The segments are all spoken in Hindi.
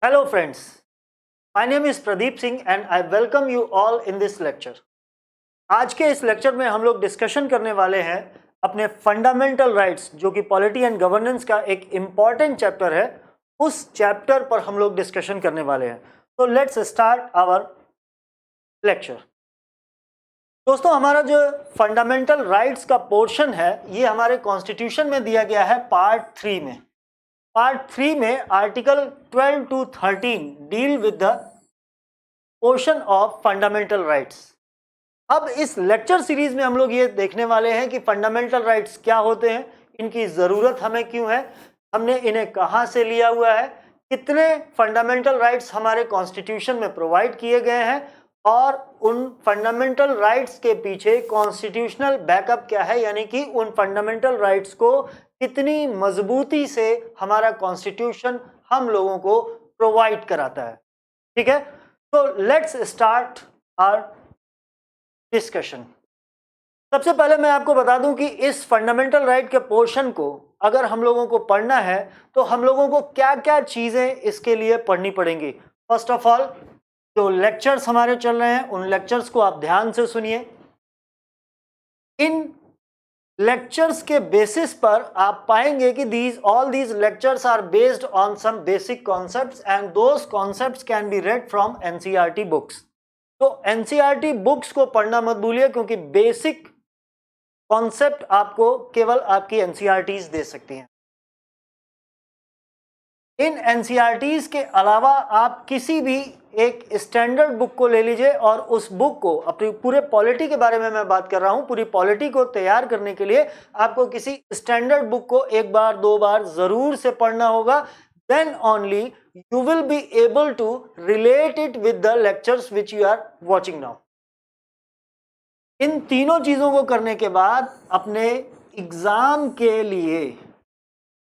Hello friends, my name is Pradeep Singh and I welcome you all in this lecture. आज के इस लेक्चर में हम लोग डिस्कशन करने वाले हैं अपने फंडामेंटल राइट्स जो कि पॉलिटी एंड गवर्नेंस का एक इम्पॉर्टेंट चैप्टर है, उस चैप्टर पर हम लोग डिस्कशन करने वाले हैं। तो लेट्स स्टार्ट आवर लेक्चर। दोस्तों, हमारा जो फंडामेंटल राइट्स का पोर्शन है ये हमारे कॉन्स्टिट्यूशन में दिया गया है पार्ट 3 में। पार्ट 3 में article 12 to 13 deal with the portion of fundamental rights. अब इस लेक्चर सीरीज में हम लोग ये देखने वाले हैं कि फंडामेंटल राइट्स क्या होते हैं, इनकी ज़रूरत हमें क्यों है, हमने इन्हें कहाँ से लिया हुआ है, कितने फंडामेंटल राइट्स हमारे कॉन्स्टिट्यूशन में प्रोवाइड किए गए हैं और उन फंडामेंटल राइट्स के पीछे कॉन्स्टिट्यूशनल बैकअप क्या है, यानी कि उन फंडामेंटल राइट्स को कितनी मजबूती से हमारा कॉन्स्टिट्यूशन हम लोगों को प्रोवाइड कराता है। ठीक है, तो लेट्स स्टार्ट आवर डिस्कशन। सबसे पहले मैं आपको बता दूं कि इस फंडामेंटल राइट के पोर्शन को अगर हम लोगों को पढ़ना है तो हम लोगों को क्या क्या चीज़ें इसके लिए पढ़नी पड़ेंगी। फर्स्ट ऑफ ऑल, जो लेक्चर्स हमारे चल रहे हैं उन लेक्चर्स को आप ध्यान से सुनिए। इन लेक्चर्स के बेसिस पर आप पाएंगे कि all these lectures are based on some basic concepts and those concepts can be read from NCERT books. तो एनसीईआरटी बुक्स को पढ़ना मत भूलिए, क्योंकि बेसिक कॉन्सेप्ट आपको केवल आपकी एनसीईआरटीज दे सकती हैं। इन एनसीईआरटीज के अलावा आप किसी भी एक स्टैंडर्ड बुक को ले लीजिए और उस बुक को, अपनी पूरे पॉलिटी के बारे में मैं बात कर रहा हूं, पूरी पॉलिटी को तैयार करने के लिए आपको किसी स्टैंडर्ड बुक को एक बार दो बार जरूर से पढ़ना होगा। Then only you will be able to relate it with the lectures which you are watching now. इन तीनों चीजों को करने के बाद अपने एग्जाम के लिए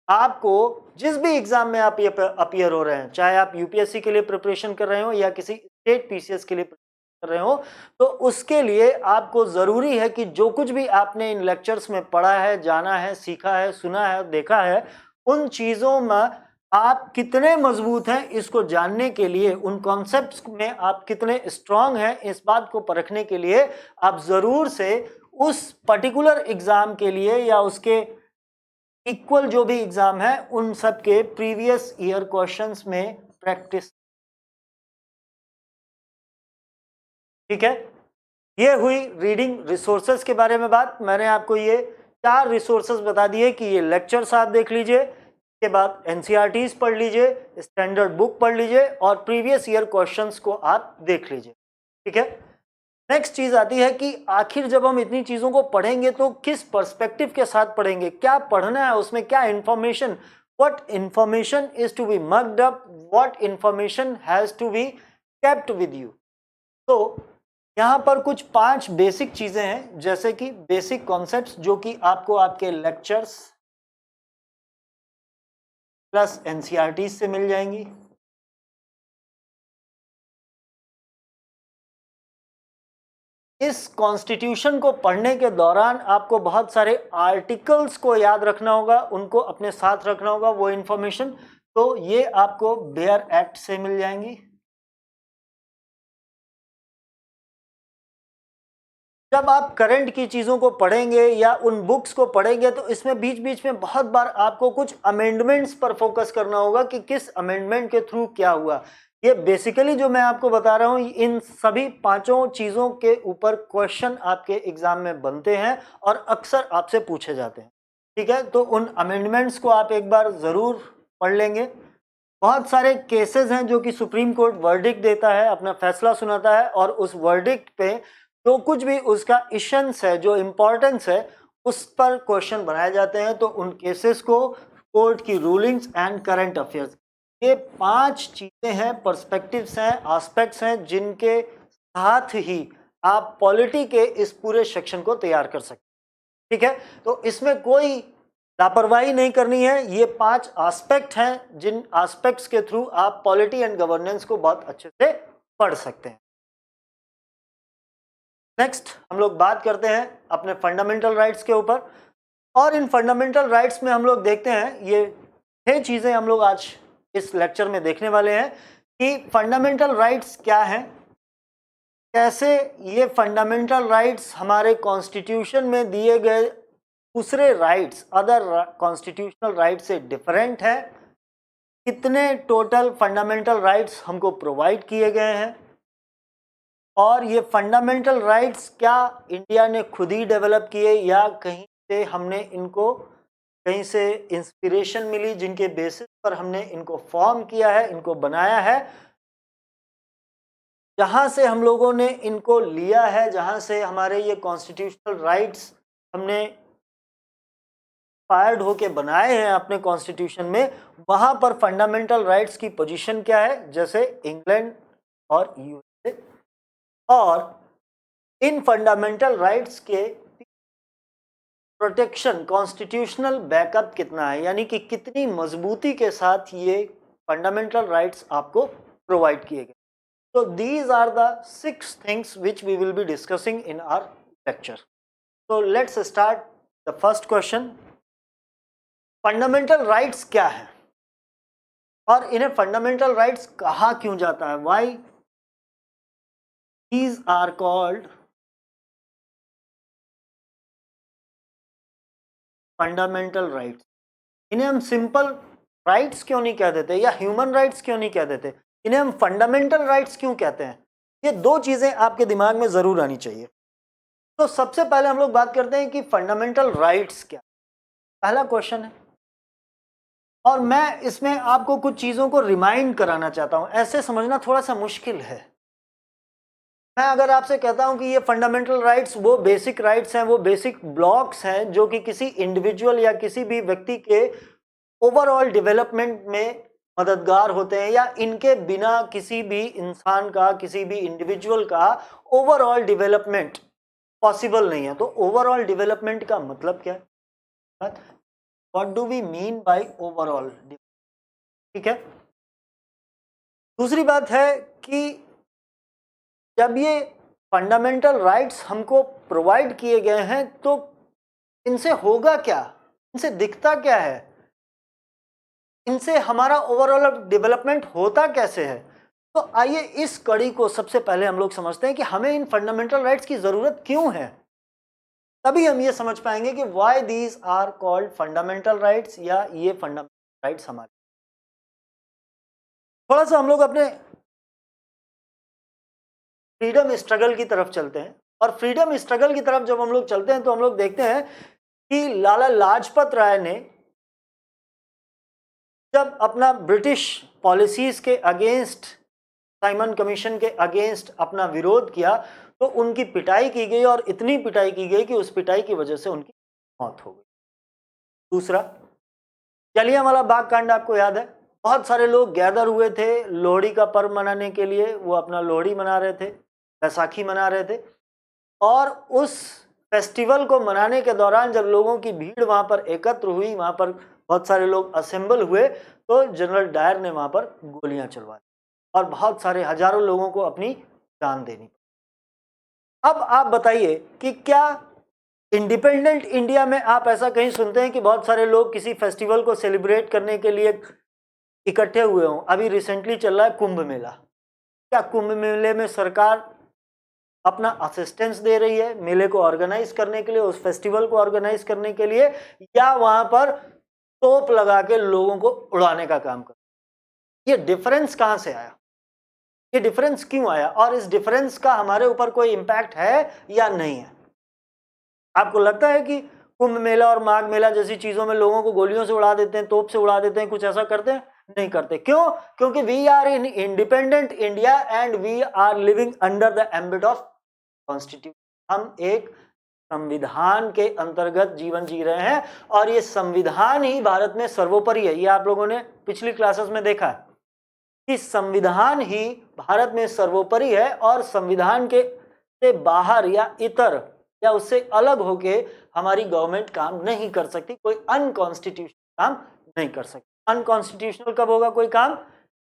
आपको, जिस भी एग्जाम में आप अपीयर हो रहे हैं, चाहे आप यूपीएससी के लिए प्रिपरेशन कर रहे हो या किसी स्टेट पीसीएस के लिए कर रहे हो, तो उसके लिए आपको ज़रूरी है कि जो कुछ भी आपने इन लेक्चर्स में पढ़ा है, जाना है, सीखा है, सुना है, देखा है, उन चीज़ों में आप कितने मजबूत हैं इसको जानने के लिए, उन कॉन्सेप्ट्स में आप कितने स्ट्रांग हैं इस बात को परखने के लिए आप ज़रूर से उस पर्टिकुलर एग्ज़ाम के लिए या उसके इक्वल जो भी एग्जाम है उन सब के प्रीवियस ईयर क्वेश्चंस में प्रैक्टिस। ठीक है, ये हुई रीडिंग रिसोर्सेज के बारे में बात। मैंने आपको ये 4 रिसोर्सेज बता दिए कि ये लेक्चर्स आप देख लीजिए, के बाद एनसीईआरटीज पढ़ लीजिए, स्टैंडर्ड बुक पढ़ लीजिए और प्रीवियस ईयर क्वेश्चंस को आप देख लीजिए। ठीक है, नेक्स्ट चीज आती है कि आखिर जब हम इतनी चीजों को पढ़ेंगे तो किस पर्सपेक्टिव के साथ पढ़ेंगे, क्या पढ़ना है, उसमें क्या information, what information is to be marked up, what information has to be kept with you. तो यहाँ पर कुछ 5 बेसिक चीजें हैं, जैसे कि बेसिक कॉन्सेप्ट्स जो कि आपको आपके लेक्चर्स प्लस एनसीईआरटी से मिल जाएंगी। इस कॉन्स्टिट्यूशन को पढ़ने के दौरान आपको बहुत सारे आर्टिकल्स को याद रखना होगा, उनको अपने साथ रखना होगा वो इंफॉर्मेशन, तो ये आपको बेयर एक्ट से मिल जाएंगी। जब आप करंट की चीज़ों को पढ़ेंगे या उन बुक्स को पढ़ेंगे तो इसमें बीच बीच में बहुत बार आपको कुछ अमेंडमेंट्स पर फोकस करना होगा कि किस अमेंडमेंट के थ्रू क्या हुआ। ये बेसिकली जो मैं आपको बता रहा हूँ, इन सभी 5 चीज़ों के ऊपर क्वेश्चन आपके एग्जाम में बनते हैं और अक्सर आपसे पूछे जाते हैं। ठीक है, तो उन अमेंडमेंट्स को आप एक बार ज़रूर पढ़ लेंगे। बहुत सारे केसेस हैं जो कि सुप्रीम कोर्ट वर्डिक्ट देता है, अपना फैसला सुनाता है और उस वर्डिक्ट पे जो कुछ भी उसका इशंस है, जो इम्पोर्टेंस है, उस पर क्वेश्चन बनाए जाते हैं। तो उन केसेस को, कोर्ट की रूलिंग्स एंड करंट अफेयर्स, ये 5 चीज़ें हैं, पर्सपेक्टिव्स हैं, एस्पेक्ट्स हैं, जिनके साथ ही आप पॉलिटी के इस पूरे सेक्शन को तैयार कर सकते हैं। ठीक है, तो इसमें कोई लापरवाही नहीं करनी है। ये 5 एस्पेक्ट हैं जिन एस्पेक्ट्स के थ्रू आप पॉलिटी एंड गवर्नेंस को बहुत अच्छे से पढ़ सकते हैं। नेक्स्ट हम लोग बात करते हैं अपने फंडामेंटल राइट्स के ऊपर, और इन फंडामेंटल राइट्स में हम लोग देखते हैं ये 6 चीज़ें हम लोग आज इस लेक्चर में देखने वाले हैं कि फंडामेंटल राइट्स क्या हैं, कैसे ये फंडामेंटल राइट्स हमारे कॉन्स्टिट्यूशन में दिए गए दूसरे राइट्स, अदर कॉन्स्टिट्यूशनल राइट्स से डिफरेंट है, कितने टोटल फंडामेंटल राइट्स हमको प्रोवाइड किए गए हैं, और ये फंडामेंटल राइट्स क्या इंडिया ने खुद ही डेवलप किए या कहीं से हमने इनको कहीं से इंस्पिरेशन मिली जिनके बेसिस पर हमने इनको फॉर्म किया है, इनको बनाया है, जहाँ से हम लोगों ने इनको लिया है, जहाँ से हमारे ये कॉन्स्टिट्यूशनल राइट्स हमने इंस्पायर्ड होके बनाए हैं अपने कॉन्स्टिट्यूशन में, वहाँ पर फंडामेंटल राइट्स की पोजीशन क्या है, जैसे इंग्लैंड और यूएसए, और इन फंडामेंटल राइट्स के प्रोटेक्शन, कॉन्स्टिट्यूशनल बैकअप कितना है, यानी कि कितनी मजबूती के साथ ये फंडामेंटल राइट्स आपको प्रोवाइड किए गए। So these are the 6 things which we will be discussing in our lecture. So let's start the first question. Fundamental rights क्या है और इन्हें फंडामेंटल राइट्स कहा क्यों जाता है? Why these are called fundamental rights? इन्हें हम सिंपल राइट्स क्यों नहीं कह देते या ह्यूमन राइट्स क्यों नहीं कह देते? इन्हें हम फंडामेंटल राइट्स क्यों कहते हैं? ये दो चीजें आपके दिमाग में जरूर आनी चाहिए। तो सबसे पहले हम लोग बात करते हैं कि फंडामेंटल राइट्स क्या, पहला क्वेश्चन है, और मैं इसमें आपको कुछ चीजों को रिमाइंड कराना चाहता हूं। ऐसे समझना थोड़ा सा मुश्किल है। मैं अगर आपसे कहता हूं कि ये फंडामेंटल राइट्स वो बेसिक राइट्स हैं, वो बेसिक ब्लॉक्स हैं जो कि किसी इंडिविजुअल या किसी भी व्यक्ति के ओवरऑल डेवलपमेंट में मददगार होते हैं, या इनके बिना किसी भी इंसान का, किसी भी इंडिविजुअल का ओवरऑल डेवलपमेंट पॉसिबल नहीं है। तो ओवरऑल डेवलपमेंट का मतलब क्या है? What do we mean by overall? ठीक है। दूसरी बात है कि जब ये फंडामेंटल राइट्स हमको प्रोवाइड किए गए हैं तो इनसे होगा क्या, इनसे दिखता क्या है, इनसे हमारा ओवरऑल डेवलपमेंट होता कैसे है? तो आइए इस कड़ी को सबसे पहले हम लोग समझते हैं कि हमें इन फंडामेंटल राइट्स की जरूरत क्यों है। तभी हम ये समझ पाएंगे कि why these are called fundamental rights, या ये फंडामेंटल राइट्स हमारे। थोड़ा सा हम लोग अपने फ्रीडम स्ट्रगल की तरफ चलते हैं, और फ्रीडम स्ट्रगल की तरफ जब हम लोग चलते हैं तो हम लोग देखते हैं कि लाला लाजपत राय ने जब अपना ब्रिटिश पॉलिसीज के अगेंस्ट, साइमन कमीशन के अगेंस्ट अपना विरोध किया, तो उनकी पिटाई की गई, और इतनी पिटाई की गई कि उस पिटाई की वजह से उनकी मौत हो गई। दूसरा, जलियांवाला बाग कांड आपको याद है। बहुत सारे लोग गैदर हुए थे लोहड़ी का पर्व मनाने के लिए, वो अपना लोहड़ी मना रहे थे, बैसाखी मना रहे थे, और उस फेस्टिवल को मनाने के दौरान जब लोगों की भीड़ वहां पर एकत्र हुई, वहां पर बहुत सारे लोग असेंबल हुए, तो जनरल डायर ने वहां पर गोलियां चलवा दी और बहुत सारे हजारों लोगों को अपनी जान देनी पड़ी। अब आप बताइए कि क्या इंडिपेंडेंट इंडिया में आप ऐसा कहीं सुनते हैं कि बहुत सारे लोग किसी फेस्टिवल को सेलिब्रेट करने के लिए इकट्ठे हुए हों? अभी रिसेंटली चल रहा है कुंभ मेला। क्या कुंभ मेले में सरकार अपना असिस्टेंस दे रही है मेले को ऑर्गेनाइज करने के लिए, उस फेस्टिवल को ऑर्गेनाइज करने के लिए, या वहां पर तोप लगा के लोगों को उड़ाने का काम कर? ये डिफरेंस कहां से आया? ये डिफरेंस क्यों आया, और इस डिफरेंस का हमारे ऊपर कोई इंपैक्ट है या नहीं है? आपको लगता है कि कुंभ मेला और माघ मेला जैसी चीजों में लोगों को गोलियों से उड़ा देते हैं, तोप से उड़ा देते हैं, कुछ ऐसा करते हैं? नहीं करते। क्यों? क्योंकि we are in independent India and we are living under the ambit of constitution. हम एक संविधान के अंतर्गत जीवन जी रहे हैं, और ये संविधान ही भारत में सर्वोपरि है। ये आप लोगों ने पिछली क्लासेस में देखा है कि संविधान ही भारत में सर्वोपरि है, और संविधान के से बाहर या इतर या उससे अलग होके हमारी गवर्नमेंट काम नहीं कर सकती, कोई अनकॉन्स्टिट्यूशनल काम नहीं कर सकती। अनकॉन्स्टिट्यूशनल कब होगा कोई काम?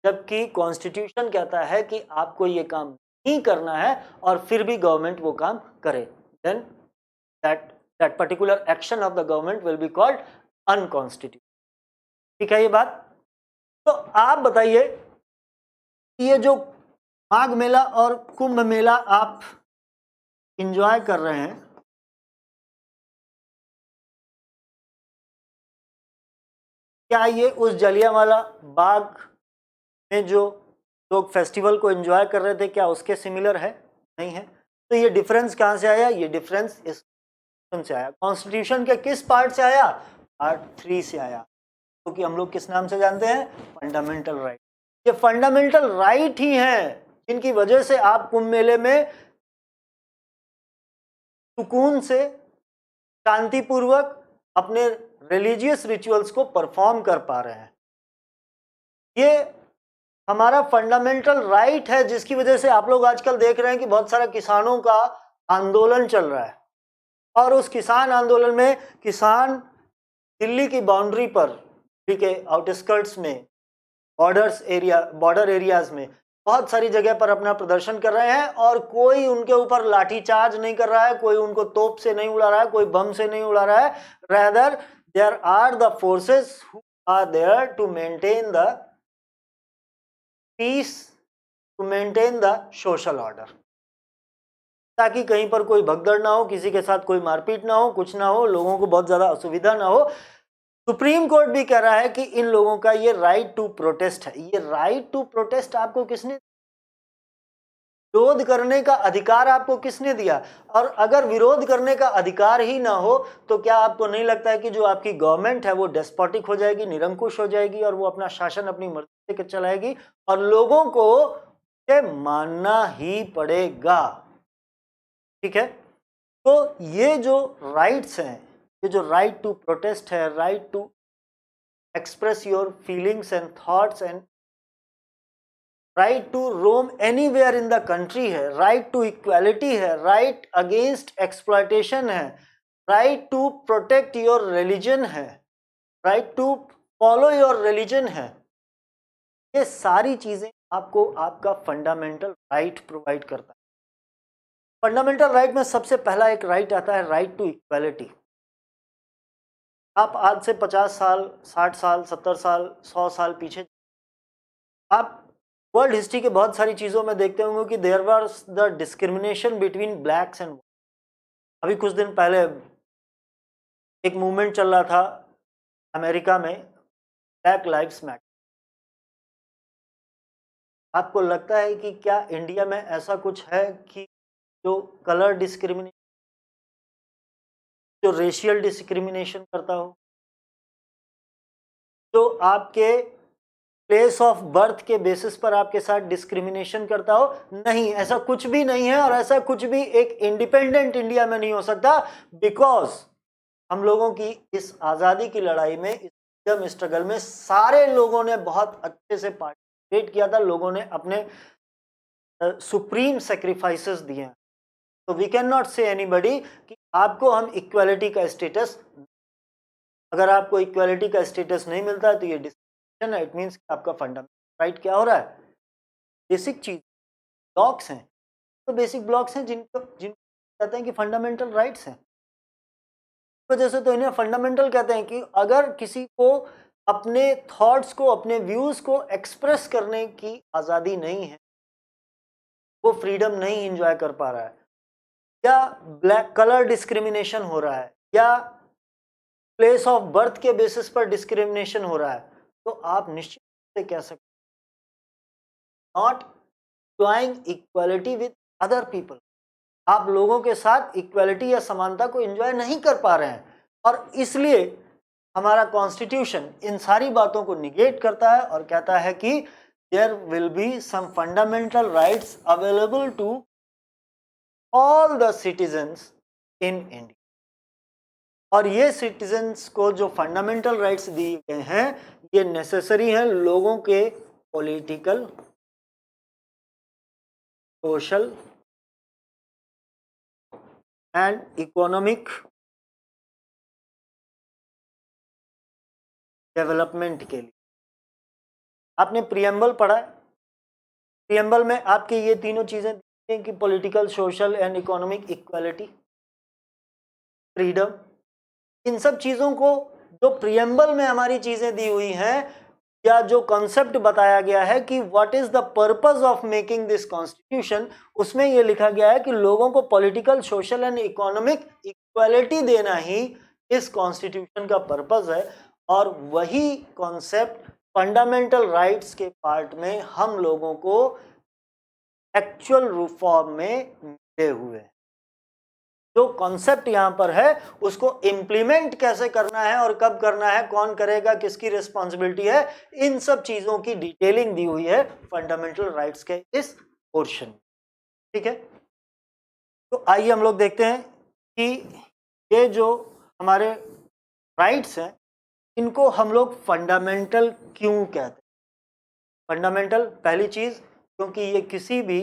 जबकि कॉन्स्टिट्यूशन कहता है कि आपको ये काम नहीं करना है, और फिर भी गवर्नमेंट वो काम करे, then that particular action of the government will be called unconstitutional. ठीक है ये बात? तो आप बताइए कि ये जो माघ मेला और कुंभ मेला आप इंजॉय कर रहे हैं, क्या ये उस जलियांवाला बाग में जो लोग फेस्टिवल को एंजॉय कर रहे थे क्या उसके सिमिलर है? नहीं है। तो ये डिफरेंस कहाँ से आया? ये डिफरेंस इस से आया। कॉन्स्टिट्यूशन के किस पार्ट से आया? पार्ट 3 से आया, क्योंकि हम लोग किस नाम से जानते हैं? Fundamental right. ये फंडामेंटल राइट ही है जिनकी वजह से आप कुंभ मेले में सुकून से, शांतिपूर्वक अपने रिलीजियस रिचुअल्स को परफॉर्म कर पा रहे हैं। ये हमारा फंडामेंटल राइट है, जिसकी वजह से आप लोग आजकल देख रहे हैं कि बहुत सारा किसानों का आंदोलन चल रहा है, और उस किसान आंदोलन में किसान दिल्ली की बाउंड्री पर, दिल्ली के आउटस्कर्ट्स में, बॉर्डर एरियाज में बहुत सारी जगह पर अपना प्रदर्शन कर रहे हैं, और कोई उनके ऊपर लाठीचार्ज नहीं कर रहा है, कोई उनको तोप से नहीं उड़ा रहा है, कोई बम से नहीं उड़ा रहा है। Rather there are the forces who are there to maintain the peace, to maintain the social order, ताकि कहीं पर कोई भगदड़ ना हो, किसी के साथ कोई मारपीट ना हो, कुछ ना हो, लोगों को बहुत ज्यादा असुविधा ना हो। सुप्रीम कोर्ट भी कह रहा है कि इन लोगों का ये राइट टू प्रोटेस्ट है। ये राइट टू प्रोटेस्ट आपको किसने, विरोध करने का अधिकार आपको किसने दिया? और अगर विरोध करने का अधिकार ही ना हो तो क्या आपको नहीं लगता है कि जो आपकी गवर्नमेंट है वो डेस्पोटिक हो जाएगी, निरंकुश हो जाएगी, और वो अपना शासन अपनी मर्जी से चलाएगी, और लोगों को ये मानना ही पड़ेगा? ठीक है। तो ये जो राइट्स हैं, ये जो राइट टू प्रोटेस्ट है, right to express your feelings and thoughts, and right to roam anywhere in the country है, राइट टू इक्वालिटी है, राइट अगेंस्ट एक्सप्लॉयटेशन है, right to protect your religion है, right to follow your religion है, ये सारी चीजें आपको आपका फंडामेंटल राइट प्रोवाइड करता है। फंडामेंटल राइट में सबसे पहला एक राइट आता है, राइट टू इक्वालिटी। आप आज से 50 साल, 60 साल, 70 साल, 100 साल पीछे आप वर्ल्ड हिस्ट्री के बहुत सारी चीज़ों में देखते होंगे कि there was the discrimination between blacks and, अभी कुछ दिन पहले एक मूवमेंट चल रहा था अमेरिका में, ब्लैक लाइव्स मैटर। आपको लगता है कि क्या इंडिया में ऐसा कुछ है कि जो कलर डिस्क्रिमिनेशन, जो रेशियल डिस्क्रिमिनेशन करता हो, जो आपके प्लेस ऑफ बर्थ के बेसिस पर आपके साथ डिस्क्रिमिनेशन करता हो? नहीं, ऐसा कुछ भी नहीं है, और ऐसा कुछ भी एक इंडिपेंडेंट इंडिया में नहीं हो सकता, बिकॉज हम लोगों की इस आज़ादी की लड़ाई में, इस फ्रीडम स्ट्रगल में सारे लोगों ने बहुत अच्छे से पार्टिसिपेट किया था, लोगों ने अपने सुप्रीम सेक्रीफाइसेस दिए हैं। तो वी कैन नॉट से एनीबडी कि आपको हम इक्वालिटी का स्टेटस, अगर आपको इक्वालिटी का स्टेटस नहीं मिलता है तो ये डिस्क्रिमिनेशन है। इट मीन्स आपका फंडामेंटल राइट क्या हो रहा है? बेसिक चीज, ब्लॉक्स हैं, तो बेसिक ब्लॉक्स हैं जिनको कहते हैं कि फंडामेंटल राइट्स हैं। वजह से तो इन्हें फंडामेंटल कहते हैं कि अगर किसी को अपने थॉट्स को, अपने व्यूज को एक्सप्रेस करने की आज़ादी नहीं है, वो फ्रीडम नहीं एंजॉय कर पा रहा है, या ब्लैक कलर डिस्क्रिमिनेशन हो रहा है, या प्लेस ऑफ बर्थ के बेसिस पर डिस्क्रिमिनेशन हो रहा है, तो आप निश्चित से कह सकते not enjoying equality with other people. आप लोगों के साथ इक्वालिटी या समानता को एंजॉय नहीं कर पा रहे हैं, और इसलिए हमारा कॉन्स्टिट्यूशन इन सारी बातों को निगेट करता है और कहता है कि there will be some fundamental rights available to all the citizens in India. और ये सिटीजन्स को जो फंडामेंटल राइट्स दिए गए हैं, ये नेसेसरी हैं लोगों के political, social and economic development के लिए। आपने प्रियम्बल पढ़ा है? प्रियम्बल में आपके ये तीनों चीजें दी हैं कि political, social and economic equality, freedom. इन सब चीजों को, जो प्रियम्बल में हमारी चीजें दी हुई हैं, या जो कॉन्सेप्ट बताया गया है कि what is the purpose of making this constitution, उसमें ये लिखा गया है कि लोगों को political, social and economic equality देना ही इस कॉन्स्टिट्यूशन का पर्पस है। और वही कॉन्सेप्ट फंडामेंटल राइट्स के पार्ट में हम लोगों को एक्चुअल रूप फॉर्म में मिले हुए हैं। जो कॉन्सेप्ट यहाँ पर है उसको इम्प्लीमेंट कैसे करना है और कब करना है, कौन करेगा, किसकी रिस्पॉन्सिबिलिटी है, इन सब चीजों की डिटेलिंग दी हुई है फंडामेंटल राइट्स के इस पोर्शन। ठीक है, तो आइए हम लोग देखते हैं कि ये जो हमारे राइट्स हैं इनको हम लोग फंडामेंटल क्यों कहते हैं। फंडामेंटल, पहली चीज, क्योंकि ये किसी भी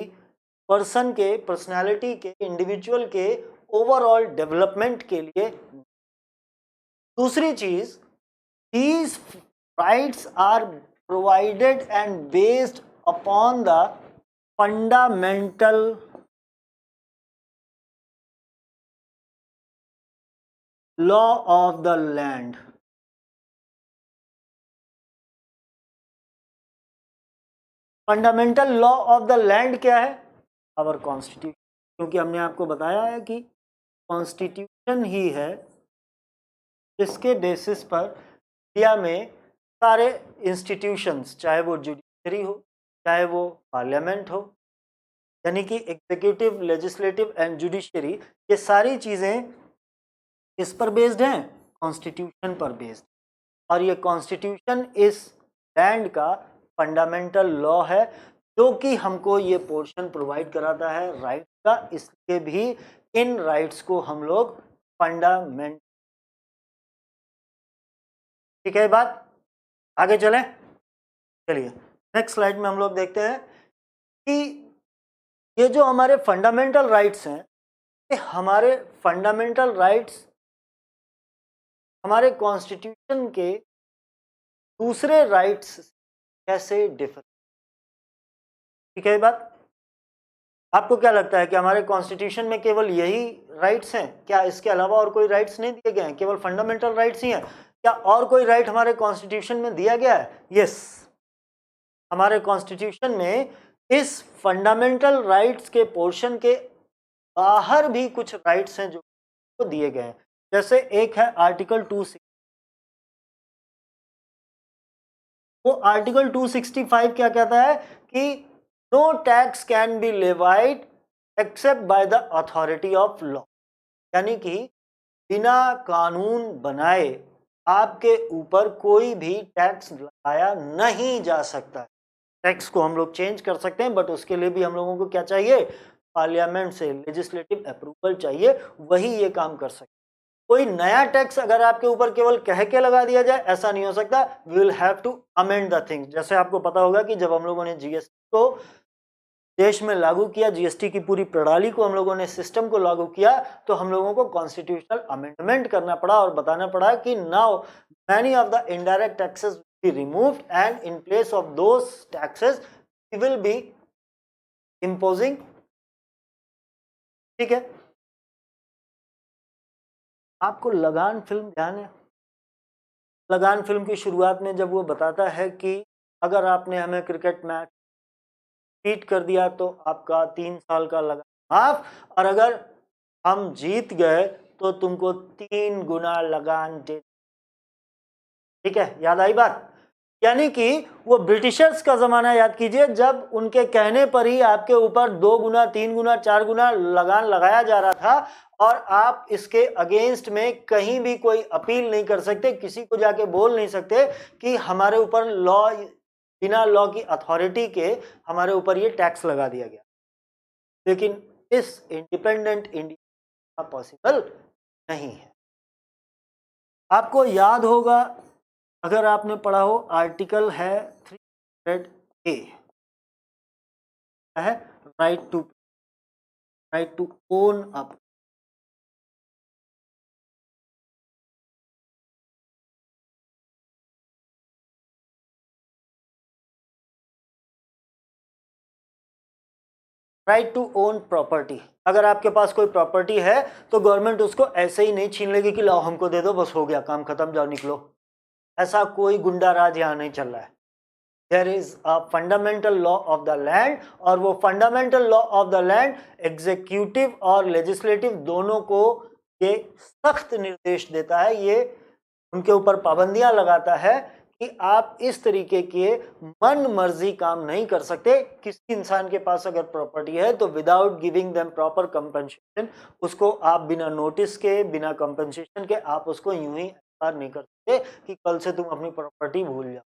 पर्सन के, पर्सनालिटी के, इंडिविजुअल के ओवरऑल डेवलपमेंट के लिए। दूसरी चीज, these rights are provided and based upon the fundamental law of the land। Fundamental law of the land क्या है? आवर कॉन्स्टिट्यूशन, क्योंकि हमने आपको बताया है कि कॉन्स्टिट्यूशन ही है जिसके बेसिस पर इंडिया में सारे इंस्टीट्यूशंस, चाहे वो जुडिशरी हो, चाहे वो पार्लियामेंट हो, यानी कि एग्जीक्यूटिव, लेजिस्लेटिव एंड जुडिशरी, ये सारी चीज़ें किस पर बेस्ड हैं? कॉन्स्टिट्यूशन पर बेस्ड। और ये कॉन्स्टिट्यूशन इस लैंड का फंडामेंटल लॉ है जो कि हमको ये पोर्शन प्रोवाइड कराता है राइट का, इसलिए भी इन राइट्स को हम लोग फंडामेंट। ठीक है बात, आगे चलें। चलिए नेक्स्ट स्लाइड में हम लोग देखते हैं कि ये जो हमारे फंडामेंटल राइट्स हैं, ये हमारे फंडामेंटल राइट्स हमारे कॉन्स्टिट्यूशन के दूसरे राइट्स कैसे डिफर। ठीक है बात, आपको क्या लगता है कि हमारे कॉन्स्टिट्यूशन में केवल यही राइट्स हैं क्या? इसके अलावा और कोई राइट्स नहीं दिए गए हैं? केवल फंडामेंटल राइट्स ही हैं क्या? और कोई राइट हमारे कॉन्स्टिट्यूशन में दिया गया है? यस, हमारे कॉन्स्टिट्यूशन में इस फंडामेंटल राइट्स के पोर्शन के बाहर भी कुछ राइट्स हैं जो दिए गए हैं। जैसे एक है आर्टिकल 260, वो आर्टिकल 265 क्या कहता है कि no tax can be levied except by the authority of law, यानी कि बिना कानून बनाए आपके ऊपर कोई भी टैक्स लगाया नहीं जा सकता। टैक्स को हम लोग चेंज कर सकते हैं, बट उसके लिए भी हम लोगों को क्या चाहिए? पार्लियामेंट से लेजिस्लेटिव अप्रूवल चाहिए, वही ये काम कर सकते। कोई नया टैक्स अगर आपके ऊपर केवल कह के लगा दिया जाए, ऐसा नहीं हो सकता। We will have to amend the things. जैसे आपको पता होगा कि जब हम लोगों ने जीएसटी को देश में लागू किया, जीएसटी की पूरी प्रणाली को हम लोगों ने, सिस्टम को लागू किया, तो हम लोगों को कॉन्स्टिट्यूशनल अमेंडमेंट करना पड़ा और बताना पड़ा कि now many of the indirect taxes be removed and in place of those taxes we will be imposing. ठीक है, आपको लगान फिल्म ध्यान है? लगान फिल्म की शुरुआत में जब वो बताता है कि अगर आपने हमें क्रिकेट मैच बीट कर दिया तो आपका 3 साल का लगान माफ, और अगर हम जीत गए तो तुमको 3 गुना लगान दे। ठीक है, याद आई बात? यानी कि वो ब्रिटिशर्स का जमाना याद कीजिए, जब उनके कहने पर ही आपके ऊपर 2 गुना, 3 गुना, 4 गुना लगान लगाया जा रहा था, और आप इसके अगेंस्ट में कहीं भी कोई अपील नहीं कर सकते, किसी को जाके बोल नहीं सकते कि हमारे ऊपर लॉ, बिना लॉ की अथॉरिटी के हमारे ऊपर ये टैक्स लगा दिया गया। लेकिन इस इंडिपेंडेंट इंडिया पॉसिबल नहीं है। आपको याद होगा, अगर आपने पढ़ा हो, आर्टिकल है 300A है right to own up. Right to own property. अगर आपके पास कोई प्रॉपर्टी है तो गवर्नमेंट उसको ऐसे ही नहीं छीन लेगी कि लाओ हमको दे दो, बस हो गया काम खत्म, जाओ निकलो। ऐसा कोई गुंडा राज यहाँ नहीं चल रहा है। There is a fundamental law of the land, और वो fundamental law of the land executive और लेजिस्लेटिव दोनों को ये सख्त निर्देश देता है, ये उनके ऊपर पाबंदियां लगाता है कि आप इस तरीके के मन मर्जी काम नहीं कर सकते। किसी इंसान के पास अगर प्रॉपर्टी है तो without giving them proper compensation, उसको आप बिना नोटिस के, बिना कंपनसेशन के आप उसको यूं ही एफआर नहीं कर सकते कि कल से तुम अपनी प्रॉपर्टी भूल जाओ।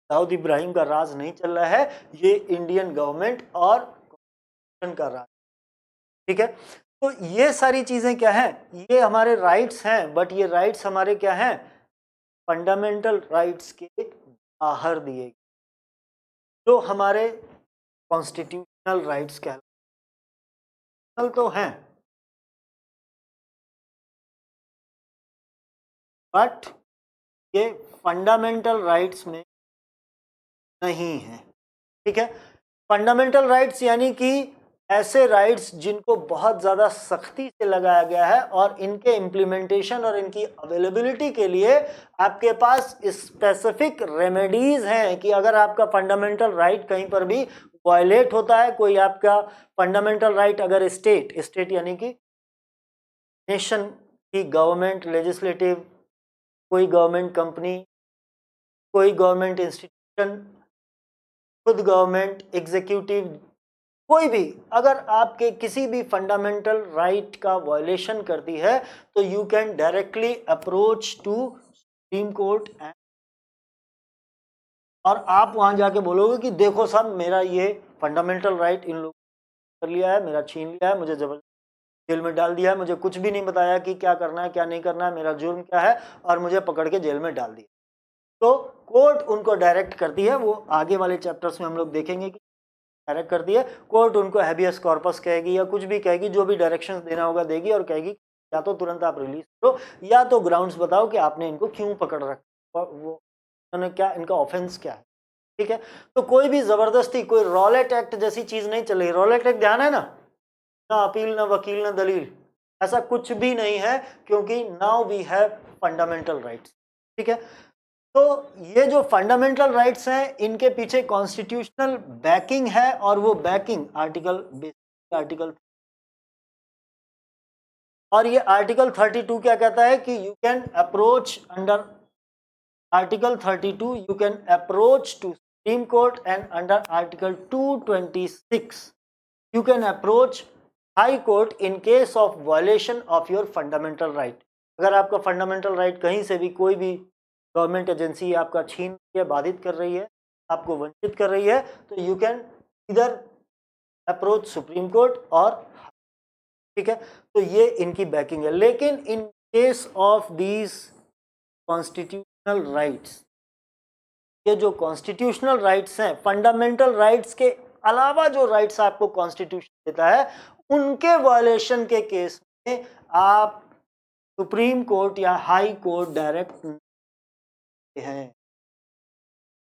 दाऊद इब्राहिम का राज नहीं चल रहा है, ये इंडियन गवर्नमेंट और कॉन्स्टिट्यूशन का राज, ठीक है। तो ये सारी चीजें क्या है, ये हमारे राइट्स हैं, बट ये राइट्स हमारे क्या हैं, फंडामेंटल राइट्स के बाहर दिए, जो हमारे कॉन्स्टिट्यूशनल राइट्स कहलाते तो हैं, बट ये फंडामेंटल राइट्स में नहीं है, ठीक है। फंडामेंटल राइट्स यानी कि ऐसे राइट्स जिनको बहुत ज़्यादा सख्ती से लगाया गया है, और इनके इम्प्लीमेंटेशन और इनकी अवेलेबिलिटी के लिए आपके पास स्पेसिफिक रेमेडीज हैं कि अगर आपका फंडामेंटल राइट कहीं पर भी वायलेट होता है, कोई आपका फंडामेंटल राइट अगर स्टेट यानी कि नेशन की गवर्नमेंट, लेजिस्लेटिव, कोई गवर्नमेंट कंपनी, कोई गवर्नमेंट इंस्टीट्यूशन, खुद गवर्नमेंट एग्जीक्यूटिव, कोई भी अगर आपके किसी भी फंडामेंटल राइट का वायलेशन करती है तो you can directly approach to supreme court and, और आप वहां जाके बोलोगे कि देखो साहब मेरा ये फंडामेंटल राइट इन लोगों ने कर लिया है, मेरा छीन लिया है, मुझे जबरदस्ती जेल में डाल दिया है, मुझे कुछ भी नहीं बताया कि क्या करना है क्या नहीं करना है, मेरा जुर्म क्या है, और मुझे पकड़ के जेल में डाल दिया। तो कोर्ट उनको डायरेक्ट करती है, वो आगे वाले चैप्टर्स में हम लोग देखेंगे कि डायरेक्ट करती है। कोर्ट उनको हैबियस कॉर्पस कहेगी या कुछ भी कहेगी, जो भी डायरेक्शंस देना होगा देगी, और कहेगी या तो तुरंत आप रिलीज करो या तो ग्राउंड्स बताओ कि आपने इनको क्यों पकड़ रखा, वो उन्होंने क्या, इनका ऑफेंस क्या है, ठीक है। तो कोई भी जबरदस्ती, कोई रॉलेट एक्ट जैसी चीज नहीं चल रही। रॉलेट एक्ट ध्यान है ना अपील, ना वकील, ना दलील, ऐसा कुछ भी नहीं है, क्योंकि now we have fundamental rights, ठीक है। तो ये जो फंडामेंटल राइट्स हैं, इनके पीछे कॉन्स्टिट्यूशनल बैकिंग है, और वो बैकिंग आर्टिकल, और ये आर्टिकल 32 क्या कहता है कि you can approach under article 32, you can approach to supreme court, and under article 226 you can approach high court in case of violation of your fundamental right। अगर आपका फंडामेंटल राइट कहीं से भी, कोई भी गवर्नमेंट एजेंसी आपका छीन रही है, बाधित कर रही है, आपको वंचित कर रही है, तो यू कैन इधर अप्रोच सुप्रीम कोर्ट, और ठीक है। तो ये इनकी बैकिंग है। लेकिन in case of these constitutional rights, ये जो कॉन्स्टिट्यूशनल राइट्स हैं, फंडामेंटल राइट्स के अलावा जो राइट्स आपको कॉन्स्टिट्यूशन देता है, उनके वायलेशन के केस में आप सुप्रीम कोर्ट या हाई कोर्ट डायरेक्ट हैं।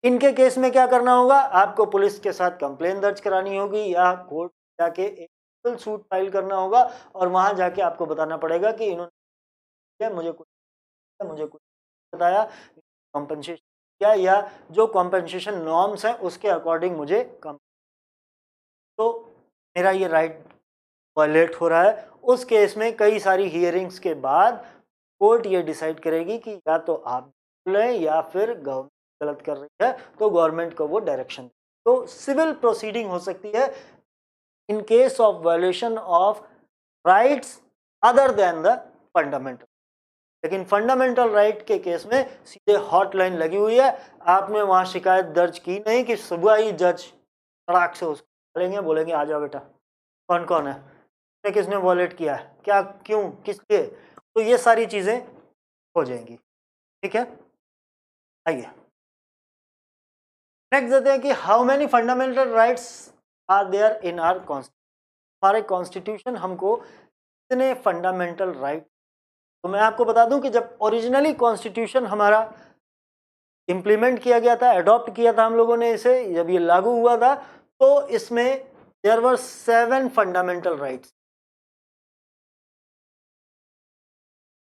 इनके केस में क्या करना होगा, आपको पुलिस के साथ कंप्लेन दर्ज करानी होगी, या कोर्ट जाके एक सिविल सूट फाइल करना होगा, और वहां जाके आपको बताना पड़ेगा कि इन्होंने मुझे कुछ बताया, कॉम्पनसेशन किया, या जो कॉम्पनसेशन नॉर्म्स हैं उसके अकॉर्डिंग मुझे कम, तो मेरा ये राइट वायलेट हो रहा है। उस केस में कई सारी हियरिंग्स के बाद कोर्ट ये डिसाइड करेगी कि या तो आप बोल रहे हैं या फिर गवर्नमेंट गलत कर रही है, तो गवर्नमेंट को वो डायरेक्शन। तो सिविल प्रोसीडिंग हो सकती है in case of violation of rights other than the fundamental. लेकिन फंडामेंटल राइट के केस में सीधे हॉटलाइन लगी हुई है, आपने वहां शिकायत दर्ज की नहीं कि सुबह ही जज तड़ाक से उसको बोलेंगे, आ जाओ बेटा, कौन कौन है, किसने वॉलेट किया है, क्या, क्यों, किस लिए, तो ये सारी चीजें हो जाएंगी, ठीक है। आइए नेक्स्ट देते हैं कि how many fundamental rights are there in our constitution. हमारे कॉन्स्टिट्यूशन हमको कितने फंडामेंटल राइट, तो मैं आपको बता दूं कि जब ओरिजिनली कॉन्स्टिट्यूशन हमारा इम्प्लीमेंट किया गया था, अडॉप्ट किया था हम लोगों ने इसे, जब ये लागू हुआ था, तो इसमें देयर वर 7 फंडामेंटल राइट्स।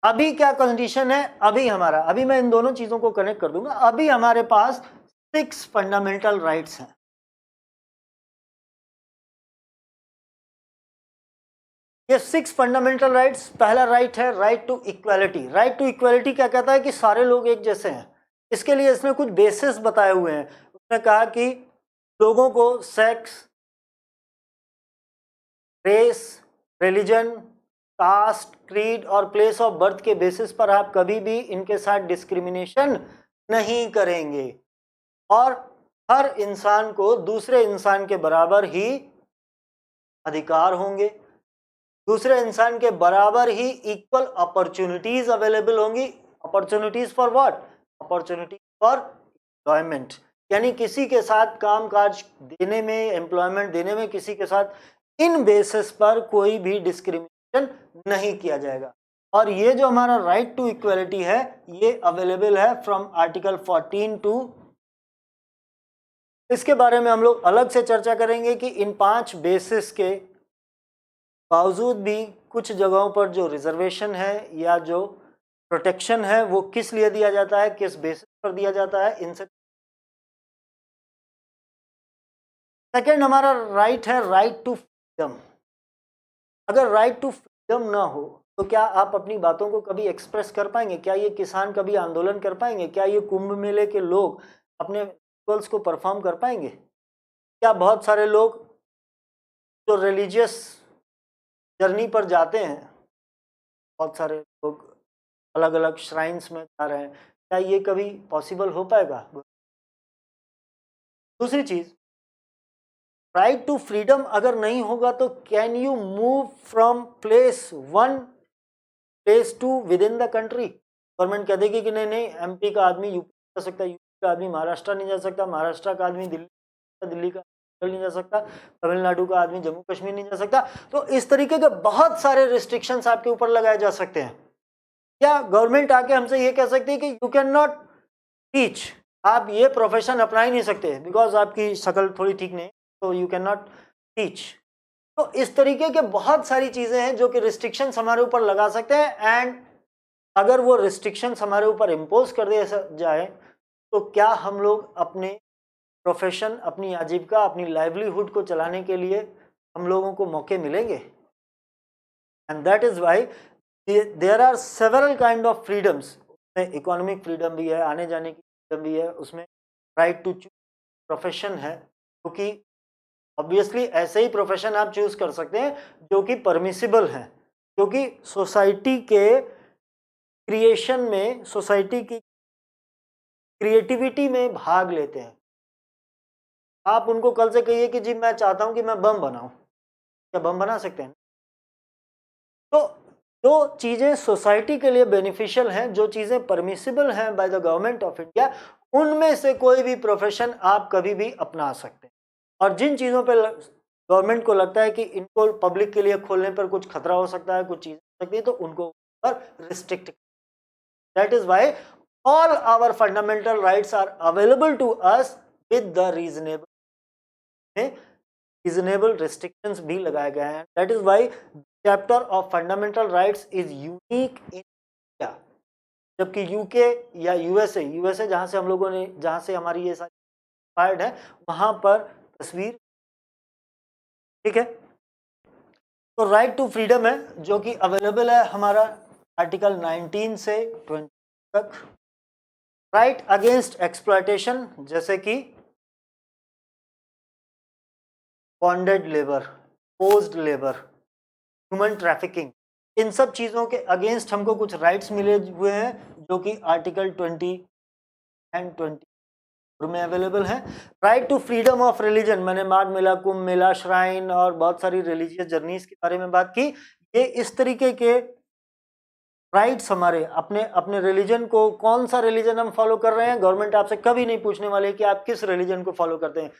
अभी क्या कंडीशन है, अभी मैं इन दोनों चीजों को कनेक्ट कर दूंगा। अभी हमारे पास 6 फंडामेंटल राइट्स हैं। ये 6 फंडामेंटल राइट्स, पहला राइट है right to equality. Right to equality क्या कहता है कि सारे लोग एक जैसे हैं। इसके लिए इसने कुछ बेसिस बताए हुए हैं। उसने कहा कि लोगों को sex, race, religion, caste, creed और प्लेस ऑफ बर्थ के बेसिस पर आप कभी भी इनके साथ डिस्क्रिमिनेशन नहीं करेंगे और हर इंसान को दूसरे इंसान के बराबर ही अधिकार होंगे, दूसरे इंसान के बराबर ही इक्वल अपॉर्चुनिटीज अवेलेबल होंगी। Opportunities for what? Opportunities for employment, यानी किसी के साथ काम काज देने में, एम्प्लॉयमेंट देने में किसी के साथ इन बेसिस पर कोई भी डिस्क्रिमिनेशन नहीं किया जाएगा। और ये जो हमारा राइट टू इक्वलिटी है ये अवेलेबल है फ्रॉम आर्टिकल 14 टू, इसके बारे में हम लोग अलग से चर्चा करेंगे कि इन 5 बेसिस के बावजूद भी कुछ जगहों पर जो रिजर्वेशन है या जो प्रोटेक्शन है वो किस लिए दिया जाता है, किस बेसिस पर दिया जाता है, इनसे। सेकेंड हमारा राइट है राइट टू फ्रीडम। अगर राइट टू फ्रीडम ना हो तो क्या आप अपनी बातों को कभी एक्सप्रेस कर पाएंगे? क्या ये किसान कभी आंदोलन कर पाएंगे? क्या ये कुंभ मेले के लोग अपने रिचुअल्स को परफॉर्म कर पाएंगे? क्या बहुत सारे लोग जो रिलीजियस जर्नी पर जाते हैं, बहुत सारे लोग अलग अलग श्राइन्स में जा रहे हैं, क्या ये कभी पॉसिबल हो पाएगा? दूसरी चीज, राइट टू फ्रीडम अगर नहीं होगा तो can you move from place 1 place 2 with in the country? Government कह देगी कि नहीं नहीं, एमपी का आदमी यूपी जा सकता है, यूपी का आदमी महाराष्ट्र नहीं जा सकता, महाराष्ट्र का आदमी दिल्ली, दिल्ली का नहीं जा सकता, तमिलनाडु का आदमी जम्मू कश्मीर नहीं जा सकता। तो इस तरीके के बहुत सारे रिस्ट्रिक्शंस आपके ऊपर लगाए जा सकते हैं। क्या गवर्नमेंट आके हमसे ये कह सकती है कि यू कैन नॉट टीच, आप ये प्रोफेशन अपना ही नहीं सकते बिकॉज आपकी शक्ल थोड़ी ठीक नहीं, तो यू कैन नॉट टीच। तो इस तरीके के बहुत सारी चीजें हैं जो कि रिस्ट्रिक्शंस हमारे ऊपर लगा सकते हैं। एंड अगर वो रिस्ट्रिक्शंस हमारे ऊपर इम्पोज कर दिया जाए तो क्या हम लोग अपने प्रोफेशन, अपनी आजीविका, अपनी लाइवलीहुड को चलाने के लिए हम लोगों को मौके मिलेंगे? And that is why there are several kind of freedoms. उसमें इकोनॉमिक फ्रीडम भी है, आने जाने की फ्रीडम भी है, उसमें राइट टू चूज प्रोफेशन है, क्योंकि ऑब्वियसली ऐसे ही प्रोफेशन आप चूज कर सकते हैं जो कि परमिसिबल हैं, क्योंकि सोसाइटी के क्रिएशन में, सोसाइटी की क्रिएटिविटी में भाग लेते हैं। आप उनको कल से कहिए कि जी मैं चाहता हूं कि मैं बम बनाऊं, क्या बम बना सकते हैं? तो जो चीजें सोसाइटी के लिए बेनिफिशियल हैं, जो चीजें परमिसिबल हैं by the government of India, उनमें से कोई भी प्रोफेशन आप कभी भी अपना सकते हैं। और जिन चीजों पे गवर्नमेंट को लगता है कि इनको पब्लिक के लिए खोलने पर कुछ खतरा हो सकता है, कुछ चीजें हो सकती है, तो उनको पर restrict. That is why all our fundamental rights are available to us with the reasonable restrictions भी लगाए गए हैं। That is why chapter of fundamental rights is unique in India, जबकि यूके या यूएसए जहां से हम लोगों ने, जहां से हमारी ये सारी इंस्पायर्ड है, वहां पर तस्वीर, ठीक है। तो राइट टू फ्रीडम है जो कि अवेलेबल है हमारा आर्टिकल 19 से 20 तक। राइट अगेंस्ट एक्सप्लॉयटेशन, जैसे कि bonded labour, forced labour, human trafficking, इन सब चीज़ों के अगेंस्ट हमको कुछ राइट्स मिले हुए हैं जो कि आर्टिकल 20 एंड 20 में अवेलेबल है। Right to freedom of religion, मैंने माघ मेला, कुंभ मेला, श्राइन और बहुत सारी रिलीजियस जर्नीज के बारे में बात की। ये इस तरीके के राइट्स हमारे अपने अपने रिलीजन को, कौन सा रिलीजन हम फॉलो कर रहे हैं, गवर्नमेंट आपसे कभी नहीं पूछने वाले कि आप किस रिलीजन को फॉलो करते हैं।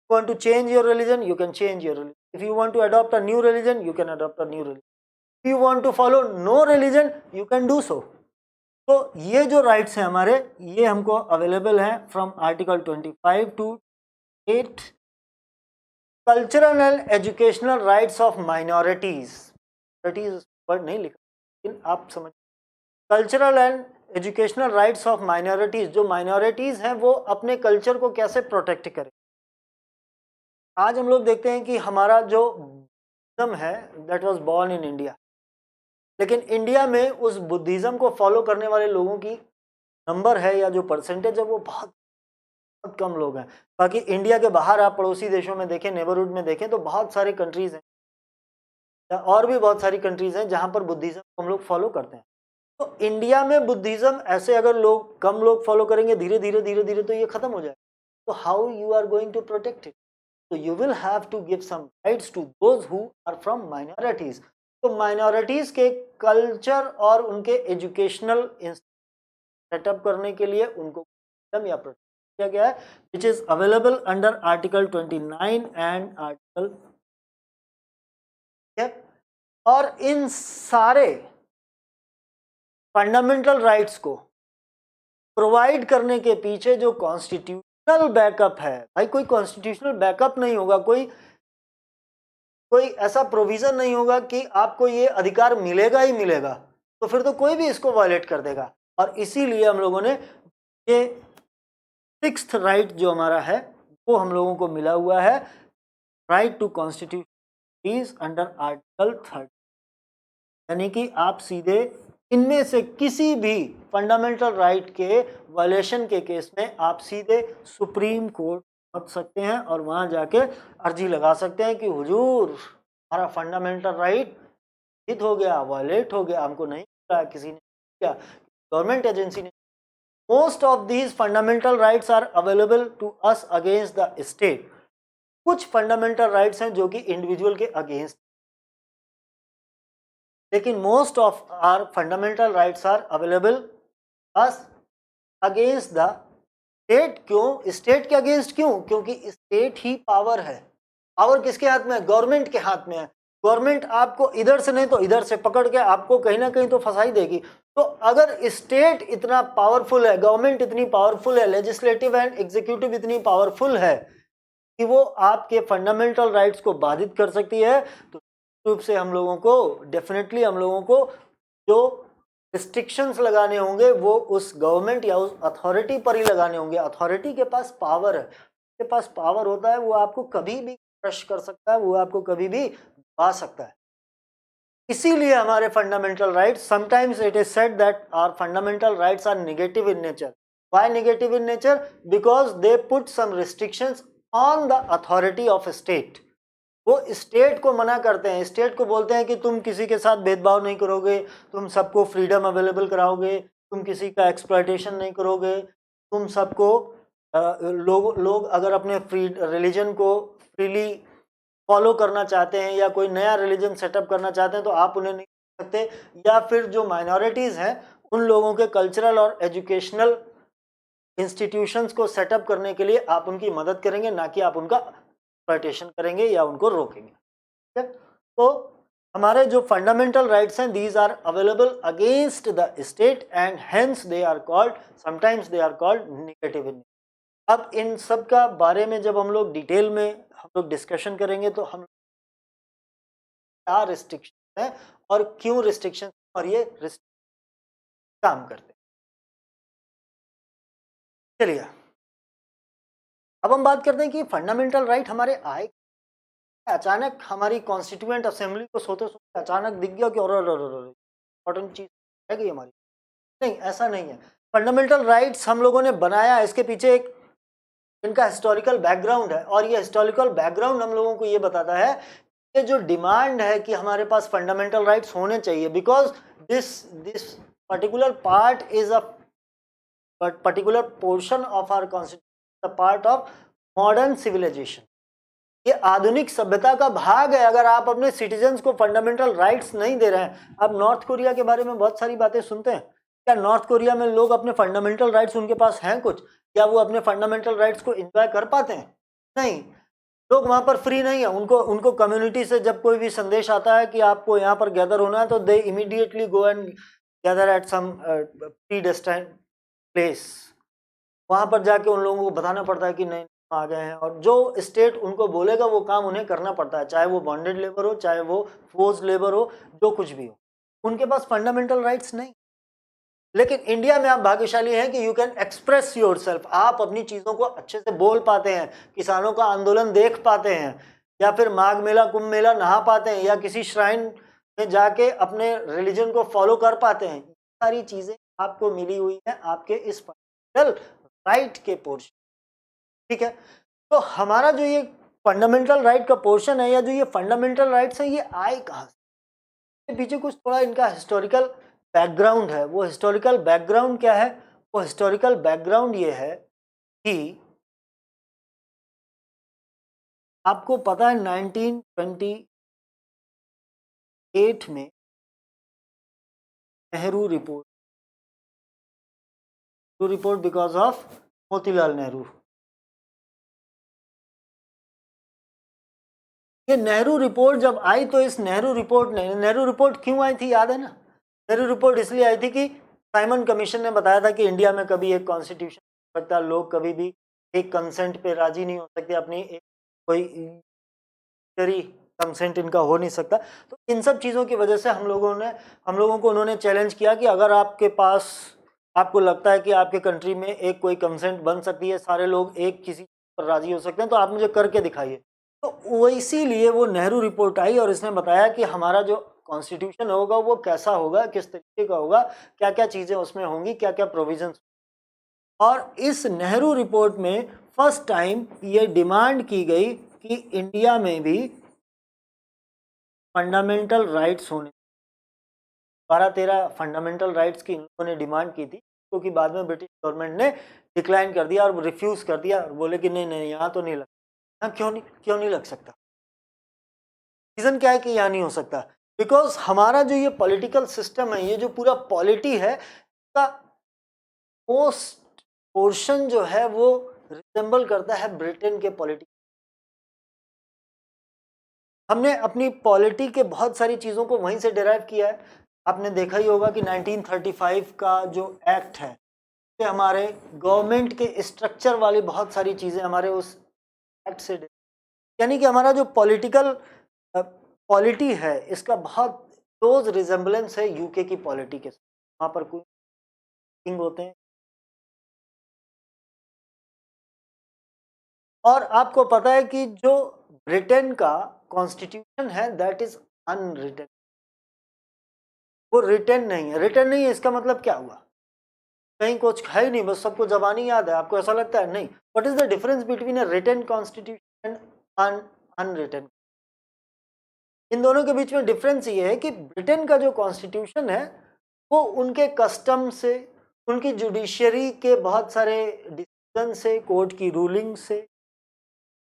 You want to change your religion, you can change your religion. If you want to adopt a new religion, you can adopt a new religion. If you want to follow no religion, you can do so. तो ये जो राइट्स हैं हमारे, ये हमको अवेलेबल हैं from article 25 to 8। Cultural and educational rights of minorities, word नहीं लिखा लेकिन आप समझ, cultural and educational rights of minorities, जो माइनॉरिटीज हैं वो अपने कल्चर को कैसे प्रोटेक्ट करें। आज हम लोग देखते हैं कि हमारा जो बुद्धिज्म है that was born in India, लेकिन इंडिया में उस बुद्धिज्म को फॉलो करने वाले लोगों की नंबर है या जो परसेंटेज है वो बहुत बहुत कम लोग हैं। बाकी इंडिया के बाहर आप पड़ोसी देशों में देखें, नेबरहुड में देखें तो बहुत सारे कंट्रीज हैं या और भी बहुत सारी कंट्रीज हैं जहां पर बुद्धिज्म को हम लोग फॉलो करते हैं। तो इंडिया में बुद्धिज्म ऐसे अगर लोग कम लोग फॉलो करेंगे धीरे धीरे तो ये खत्म हो जाएगा। तो how you are going to protect it? So you will have to give some rights to those who are from minorities. तो minorities के कल्चर और उनके एजुकेशनल सेटअप करने के लिए उनको या प्रोटेक्ट किया गया है, which is available under Article 29 and Article। और इन सारे फंडामेंटल राइट्स को प्रोवाइड करने के पीछे जो कॉन्स्टिट्यूशनल बैकअप है, भाई कोई कॉन्स्टिट्यूशनल बैकअप नहीं होगा, कोई ऐसा प्रोविजन नहीं होगा कि आपको ये अधिकार मिलेगा ही मिलेगा, तो फिर तो कोई भी इसको वायलेट कर देगा। और इसीलिए हम लोगों ने ये 6th राइट जो हमारा है वो हम लोगों को मिला हुआ है, right to constitution is under article 30। यानी कि आप सीधे इनमें से किसी भी फंडामेंटल राइट के वायलेशन के केस में आप सीधे सुप्रीम कोर्ट पहुंच सकते हैं और वहां जाके अर्जी लगा सकते हैं कि हुजूर हमारा फंडामेंटल राइट हित हो गया, वायलेट हो गया, हमको नहीं किया, किसी ने किया, गवर्नमेंट एजेंसी ने। Most of these fundamental rights are available to us against the state. कुछ फंडामेंटल राइट्स हैं जो कि इंडिविजुअल के अगेंस्ट, लेकिन most of are fundamental rights are available us against the state. क्यों स्टेट के अगेंस्ट? क्यों? क्योंकि स्टेट ही पावर है। पावर किसके हाथ में है? गवर्नमेंट के हाथ में है। गवर्नमेंट आपको इधर से नहीं तो इधर से पकड़ के आपको कहीं ना कहीं तो फंसा ही देगी। तो अगर स्टेट इतना पावरफुल है, गवर्नमेंट इतनी पावरफुल है, लेजिस्लेटिव एंड एग्जीक्यूटिव इतनी पावरफुल है कि वो आपके फंडामेंटल राइट्स को बाधित कर सकती है, तो रूप से हम लोगों को डेफिनेटली हम लोगों को जो रिस्ट्रिक्शंस लगाने होंगे वो उस गवर्नमेंट या उस अथॉरिटी पर ही लगाने होंगे। अथॉरिटी के पास पावर है, उसके पास पावर होता है, वो आपको कभी भी क्रश कर सकता है, वो आपको कभी भी दबा सकता है। इसीलिए हमारे fundamental rights, sometimes it is said that our fundamental rights are negative in nature. Why negative in nature? Because they put some restrictions on the authority of state. वो स्टेट को मना करते हैं, स्टेट को बोलते हैं कि तुम किसी के साथ भेदभाव नहीं करोगे, तुम सबको फ्रीडम अवेलेबल कराओगे, तुम किसी का एक्सप्लॉयटेशन नहीं करोगे, तुम सबको लोग अगर अपने फ्री रिलीजन को फ्रीली फॉलो करना चाहते हैं या कोई नया रिलीजन सेटअप करना चाहते हैं तो आप उन्हें नहीं कर सकते, या फिर जो माइनॉरिटीज़ हैं उन लोगों के कल्चरल और एजुकेशनल इंस्टीट्यूशंस को सेटअप करने के लिए आप उनकी मदद करेंगे, ना कि आप उनका एक्सप्लॉयटेशन करेंगे या उनको रोकेंगे। ठीक है, तो हमारे जो फंडामेंटल राइट्स हैं these are available against the state and hence they are called, sometimes they are called negative in. अब इन सब का बारे में जब हम लोग डिटेल में हम लोग डिस्कशन करेंगे तो हम क्या रिस्ट्रिक्शन है और क्यों रिस्ट्रिक्शन और ये काम करते हैं। चलिए अब हम बात करते हैं कि फंडामेंटल राइट हमारे आए अचानक। हमारी कॉन्स्टिट्यूएंट असेंबली को सोते सोते अचानक दिख गया कि और इम्पोर्टेंट चीज है कि हमारी, नहीं ऐसा नहीं है। फंडामेंटल राइट्स हम लोगों ने बनाया, इसके पीछे एक इनका हिस्टोरिकल बैकग्राउंड है, और ये हिस्टोरिकल बैकग्राउंड हम लोगों को ये बताता है कि जो डिमांड है कि हमारे पास फंडामेंटल राइट्स होने चाहिए, because this particular part is a particular portion of our constitution, the part of modern civilization. ये आधुनिक सभ्यता का भाग है। अगर आप अपने सिटीजन्स को फंडामेंटल राइट्स नहीं दे रहे हैं, आप नॉर्थ कोरिया के बारे में बहुत सारी बातें सुनते हैं, क्या नॉर्थ कोरिया में लोग अपने फंडामेंटल राइट्स उनके पास हैं कुछ? क्या वो अपने फंडामेंटल राइट्स को एंजॉय कर पाते हैं? नहीं, लोग वहां पर फ्री नहीं है। उनको कम्युनिटी से जब कोई भी संदेश आता है कि आपको यहाँ पर गैदर होना है तो they immediately go and gather at some predestined place. वहां पर जाके उन लोगों को बताना पड़ता है कि नहीं आ गए हैं, और जो स्टेट उनको बोलेगा वो काम उन्हें करना पड़ता है, चाहे वो बॉन्डेड लेबर हो, चाहे वो फोर्स लेबर हो, जो कुछ भी हो। उनके पास फंडामेंटल राइट्स नहीं। लेकिन इंडिया में आप भाग्यशाली हैं कि you can express your self, आप अपनी चीज़ों को अच्छे से बोल पाते हैं, किसानों का आंदोलन देख पाते हैं, या फिर माघ मेला कुंभ मेला नहा पाते हैं, या किसी श्राइन में जाके अपने रिलीजन को फॉलो कर पाते हैं। सारी चीज़ें आपको मिली हुई है आपके इस फंडामेंटल राइट के पोर्शन, ठीक है। तो हमारा जो ये फंडामेंटल राइट का पोर्शन है, या जो ये फंडामेंटल राइट्स है, ये आए कहाँ से? पीछे कुछ थोड़ा इनका हिस्टोरिकल बैकग्राउंड है। वो हिस्टोरिकल बैकग्राउंड क्या है? वो हिस्टोरिकल बैकग्राउंड ये है कि आपको पता है 1928 में Nehru report because of Motilal Nehru. ये नेहरू रिपोर्ट जब आई तो इस नेहरू रिपोर्ट क्यों आई थी याद है ना? नेहरू रिपोर्ट इसलिए आई थी कि साइमन कमीशन ने बताया था कि इंडिया में कभी एक कॉन्स्टिट्यूशन हो सकता, लोग कभी भी एक कंसेंट पे राजी नहीं हो सकते, अपनी एक कोई कंसेंट इनका हो नहीं सकता। तो इन सब चीज़ों की वजह से हम लोगों को उन्होंने चैलेंज किया कि अगर आपके पास, आपको लगता है कि आपके कंट्री में एक कोई कंसेंट बन सकती है, सारे लोग एक किसी पर राजी हो सकते हैं, तो आप मुझे करके दिखाइए। तो वो इसीलिए वो नेहरू रिपोर्ट आई और इसने बताया कि हमारा जो कॉन्स्टिट्यूशन होगा वो कैसा होगा, किस तरीके का होगा, क्या क्या चीज़ें उसमें होंगी, क्या क्या प्रोविजंस। और इस नेहरू रिपोर्ट में फर्स्ट टाइम ये डिमांड की गई कि इंडिया में भी फंडामेंटल राइट्स होने, 12-13 फंडामेंटल राइट्स की इन्होंने डिमांड की थी, क्योंकि बाद में ब्रिटिश गवर्नमेंट ने डिक्लाइन कर दिया और रिफ्यूज़ कर दिया और बोले कि नहीं नहीं, यहाँ तो नहीं लग, यहाँ क्यों नहीं लग सकता? रीज़न क्या है कि यहाँ नहीं हो सकता? बिकॉज हमारा जो ये पॉलिटिकल सिस्टम है, ये जो पूरा पॉलिटी है, का मोस्ट पोर्शन जो है वो रिजेंबल करता है ब्रिटेन के पॉलिटी। हमने अपनी पॉलिटी के बहुत सारी चीज़ों को वहीं से डिराइव किया है। आपने देखा ही होगा कि 1935 का जो एक्ट है, से हमारे गवर्नमेंट के स्ट्रक्चर वाली बहुत सारी चीज़ें हमारे उस एक्ट से, यानी कि हमारा जो पॉलिटिकल पॉलिटी है, इसका बहुत क्लोज रिजेंबलेंस है यूके की पॉलिटी के साथ। वहाँ पर कोई किंग होते हैं, और आपको पता है कि जो ब्रिटेन का कॉन्स्टिट्यूशन है दैट इज अनरिटन, वो रिटन नहीं है। रिटन नहीं है इसका मतलब क्या हुआ? कहीं कुछ है ही नहीं, बस सबको जबानी याद है। आपको ऐसा लगता है? नहीं। What is the difference between a written constitution and unwritten? इन दोनों के बीच में डिफरेंस ये है कि ब्रिटेन का जो कॉन्स्टिट्यूशन है वो उनके कस्टम से, उनकी जुडिशरी के बहुत सारे डिसीजन से, कोर्ट की रूलिंग से,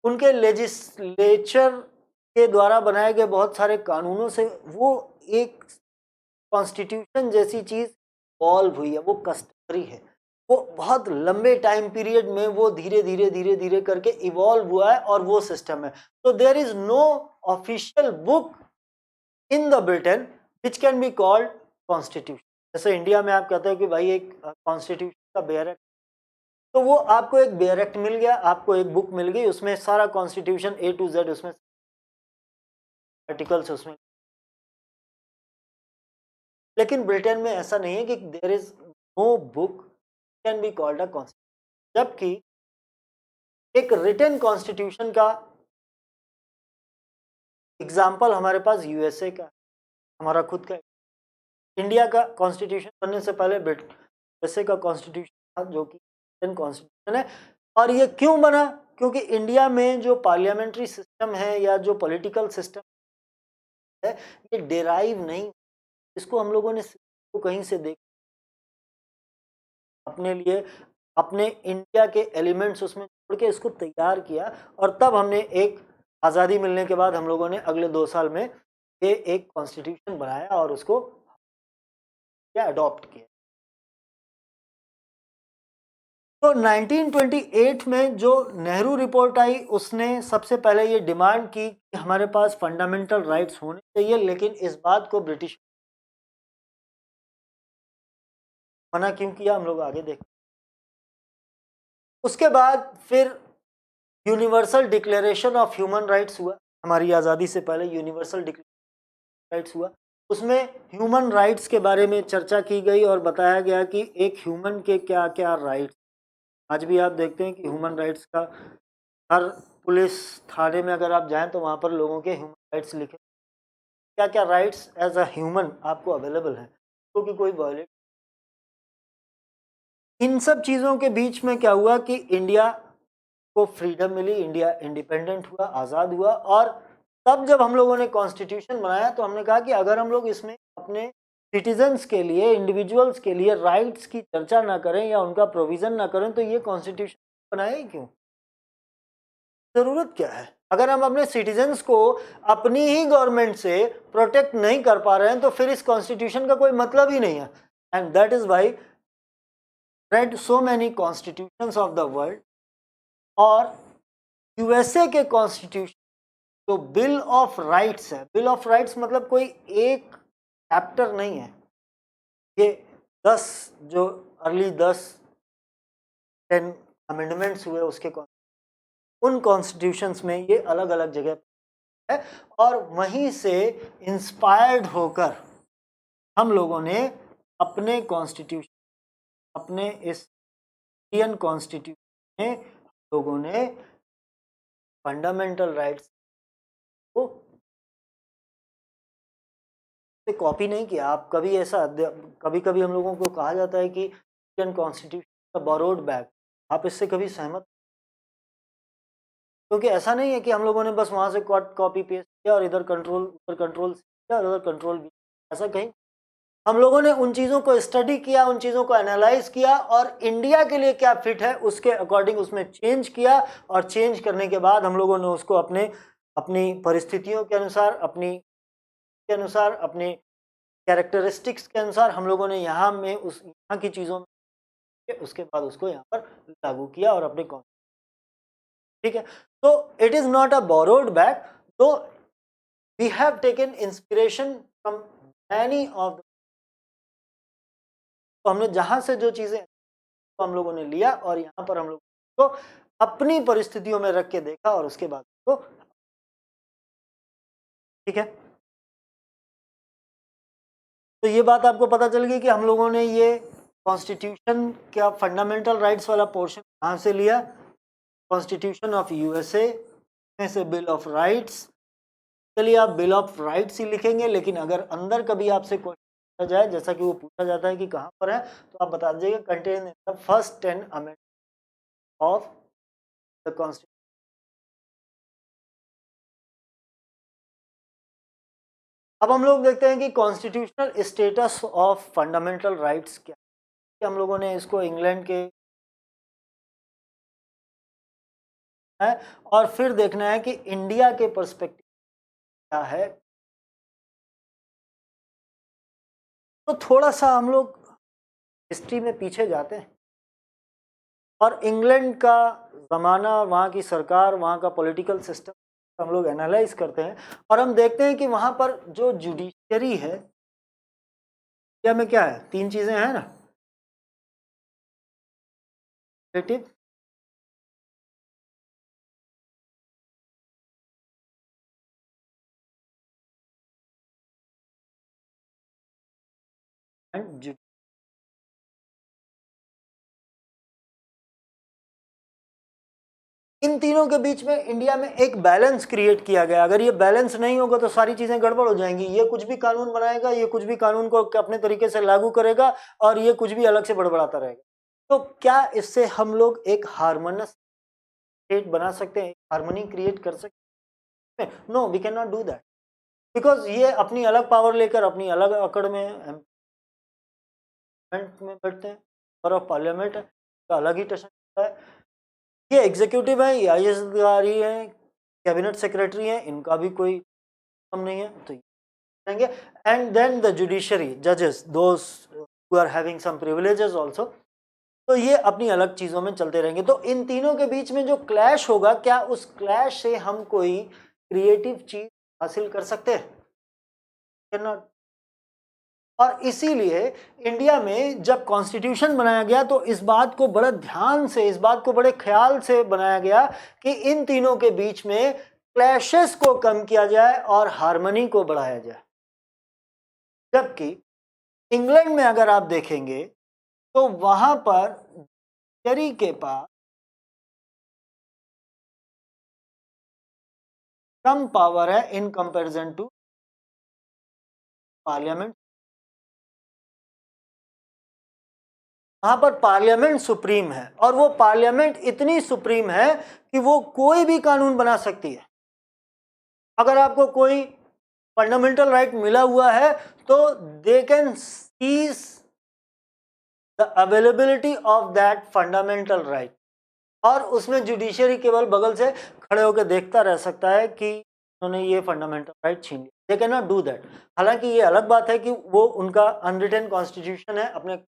उनके लेजिस्लेचर के द्वारा बनाए गए बहुत सारे कानूनों से, वो एक कॉन्स्टिट्यूशन जैसी चीज़ इवॉल्व हुई है, वो कस्टमरी है। वो बहुत लंबे टाइम पीरियड में वो धीरे धीरे करके इवॉल्व हुआ है और वो सिस्टम है। तो there is no official book in the Britain which can be called constitution. जैसे इंडिया में आप कहते हैं कि भाई एक कॉन्स्टिट्यूशन का बेयर एक्ट, तो वो आपको एक बेयर एक्ट मिल गया, आपको एक बुक मिल गई, उसमें सारा कॉन्स्टिट्यूशन A to Z, उसमें आर्टिकल्स उसमें। लेकिन ब्रिटेन में ऐसा नहीं है कि there is no book can be called a constitution, जबकि एक रिटन कॉन्स्टिट्यूशन का एग्जाम्पल हमारे पास यूएसए का, हमारा खुद का इंडिया का कॉन्स्टिट्यूशन बनने से पहले यूएसए का कॉन्स्टिट्यूशन था, जो कि रिटन कॉन्स्टिट्यूशन है। और ये क्यों बना? क्योंकि इंडिया में जो पार्लियामेंट्री सिस्टम है या जो पॉलिटिकल सिस्टम है, ये डेराइव नहीं, इसको हम लोगों ने कहीं से देख अपने लिए, अपने इंडिया के एलिमेंट्स उसमें जोड़ के इसको तैयार किया, और तब हमने एक आज़ादी मिलने के बाद हम लोगों ने अगले 2 साल में ये एक कॉन्स्टिट्यूशन बनाया और उसको या अडॉप्ट किया। तो 1928 में जो नेहरू रिपोर्ट आई, उसने सबसे पहले ये डिमांड की कि हमारे पास फंडामेंटल राइट्स होने चाहिए, लेकिन इस बात को ब्रिटिश मना क्यों किया, हम लोग आगे देखें। उसके बाद फिर universal declaration of human rights हुआ, हमारी आज़ादी से पहले यूनिवर्सल राइट्स हुआ। उसमें ह्यूमन राइट्स के बारे में चर्चा की गई और बताया गया कि एक ह्यूमन के क्या क्या राइट्स। आज भी आप देखते हैं कि ह्यूमन राइट्स का हर पुलिस थाने में अगर आप जाएं तो वहाँ पर लोगों के ह्यूमन राइट्स लिखे, क्या क्या राइट्स एज अ ह्यूमन आपको अवेलेबल है, क्योंकि कोई वायलेट। इन सब चीज़ों के बीच में क्या हुआ कि इंडिया को फ्रीडम मिली, इंडिया इंडिपेंडेंट हुआ, आज़ाद हुआ। और तब जब हम लोगों ने कॉन्स्टिट्यूशन बनाया तो हमने कहा कि अगर हम लोग इसमें अपने सिटीजन्स के लिए, इंडिविजुअल्स के लिए राइट्स की चर्चा ना करें या उनका प्रोविज़न ना करें तो ये कॉन्स्टिट्यूशन बनाए ही क्यों? ज़रूरत क्या है? अगर हम अपने सिटीजन्स को अपनी ही गवर्नमेंट से प्रोटेक्ट नहीं कर पा रहे हैं तो फिर इस कॉन्स्टिट्यूशन का कोई मतलब ही नहीं है। And that is why read so many constitutions of the world, और यूएसए के कॉन्स्टिट्यूशन जो बिल ऑफ राइट्स है, बिल ऑफ राइट्स मतलब कोई एक चैप्टर नहीं है, ये 10 जो अर्ली 10 अमेंडमेंट्स हुए उसके उन कॉन्स्टिट्यूशंस में ये अलग अलग जगह है। और वहीं से इंस्पायर्ड होकर हम लोगों ने अपने कॉन्स्टिट्यूशन, अपने इस इंडियन कॉन्स्टिट्यूशन में लोगों ने फंडामेंटल राइट्स को कॉपी नहीं किया। आप कभी ऐसा, कभी कभी हम लोगों को कहा जाता है कि इंडियन कॉन्स्टिट्यूशन का बोरोड बैग, आप इससे कभी सहमत? क्योंकि ऐसा नहीं है कि हम लोगों ने बस वहां से कॉपी पेस्ट किया और इधर कंट्रोल किया और उधर कंट्रोल भी, ऐसा कहीं। हम लोगों ने उन चीज़ों को स्टडी किया, उन चीज़ों को एनालाइज किया और इंडिया के लिए क्या फिट है उसके अकॉर्डिंग उसमें चेंज किया। और चेंज करने के बाद हम लोगों ने उसको अपने अपनी परिस्थितियों के अनुसार, अपने कैरेक्टरिस्टिक्स के अनुसार हम लोगों ने यहाँ की चीज़ों में उसके बाद उसको यहाँ पर लागू किया और अपने कौन, ठीक है। तो it is not a borrowed back, तो we have taken inspiration from many of, तो हमने जहाँ से जो चीज़ें तो हम लोगों ने लिया और यहाँ पर हम लोग को अपनी परिस्थितियों में रख के देखा और उसके बाद तो ठीक है। तो ये बात आपको पता चल गई कि हम लोगों ने ये कॉन्स्टिट्यूशन का फंडामेंटल राइट्स वाला पोर्शन कहाँ से लिया, कॉन्स्टिट्यूशन ऑफ यूएसए में से बिल ऑफ राइट्स। चलिए आप बिल ऑफ राइट्स ही लिखेंगे, लेकिन अगर अंदर कभी आपसे क्वेश्चन पूछा जाए, जैसा कि वो पूछा जाता है कि कहाँ पर है, तो आप बता दीजिएगा contain in the first 10 amendment of the constitution. अब हम लोग देखते हैं कि constitutional status of fundamental rights क्या है। हम लोगों ने इसको इंग्लैंड के है और फिर देखना है कि इंडिया के पर्सपेक्टिव क्या है। तो थोड़ा सा हम लोग हिस्ट्री में पीछे जाते हैं और इंग्लैंड का ज़माना, वहाँ की सरकार, वहाँ का पॉलिटिकल सिस्टम हम लोग एनालाइज करते हैं और हम देखते हैं कि वहाँ पर जो जुडिशरी है, इंडिया में क्या है, 3 चीज़ें हैं ना, लेजिस्लेटिव, एंड जुडिशरी। इन तीनों के बीच में इंडिया में एक बैलेंस क्रिएट किया गया। अगर ये बैलेंस नहीं होगा तो सारी चीज़ें गड़बड़ हो जाएंगी। ये कुछ भी कानून बनाएगा, ये कुछ भी कानून को अपने तरीके से लागू करेगा और ये कुछ भी अलग से बड़बड़ाता रहेगा। तो क्या इससे हम लोग एक हार्मोनियस स्टेट बना सकते हैं, हार्मनी क्रिएट कर सकते हैं? No, we can not do that, because ये अपनी अलग पावर लेकर अपनी अलग अकड़ में बैठते हैं और पार्लियामेंट का अलग ही टशन है। ये एग्जीक्यूटिव है, ये आईएएस अधिकारी है, कैबिनेट सेक्रेटरी है, इनका भी कोई कम नहीं है, तो ये एंड देन द जुडिशरी जजेस, those who are having some privileges also, तो ये अपनी अलग चीज़ों में चलते रहेंगे। तो इन तीनों के बीच में जो क्लैश होगा, क्या उस क्लैश से हम कोई क्रिएटिव चीज़ हासिल कर सकते हैं? Can not. और इसीलिए इंडिया में जब कॉन्स्टिट्यूशन बनाया गया तो इस बात को बड़े ध्यान से, इस बात को बड़े ख्याल से बनाया गया कि इन तीनों के बीच में क्लैशेस को कम किया जाए और हार्मनी को बढ़ाया जाए। जबकि इंग्लैंड में अगर आप देखेंगे तो वहां पर जुडिशरी के पास कम पावर है इन कंपैरिजन टू पार्लियामेंट। वहां पर पार्लियामेंट सुप्रीम है और वो पार्लियामेंट इतनी सुप्रीम है कि वो कोई भी कानून बना सकती है। अगर आपको कोई फंडामेंटल राइट मिला हुआ है तो they can seize the availability of that fundamental right, और उसमें जुडिशरी केवल बगल से खड़े होकर देखता रह सकता है कि उन्होंने ये फंडामेंटल राइट छीन लिया। They can not do that. हालांकि ये अलग बात है कि वो उनका अनरिटन कॉन्स्टिट्यूशन है, अपने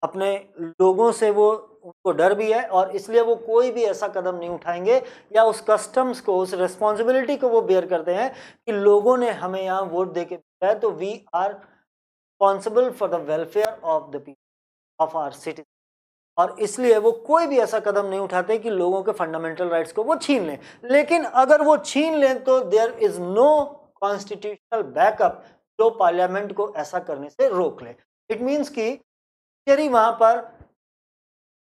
अपने लोगों से वो उनको डर भी है और इसलिए वो कोई भी ऐसा कदम नहीं उठाएंगे या उस कस्टम्स को, उस रिस्पॉन्सिबिलिटी को वो बेयर करते हैं कि लोगों ने हमें यहाँ वोट दे के भेजा है तो we are responsible for the welfare of the people of our citizen, और इसलिए वो कोई भी ऐसा कदम नहीं उठाते कि लोगों के फंडामेंटल राइट्स को वो छीन लें। लेकिन अगर वो छीन लें तो there is no constitutional backup जो पार्लियामेंट को ऐसा करने से रोक ले। इट मीन्स कि वहां पर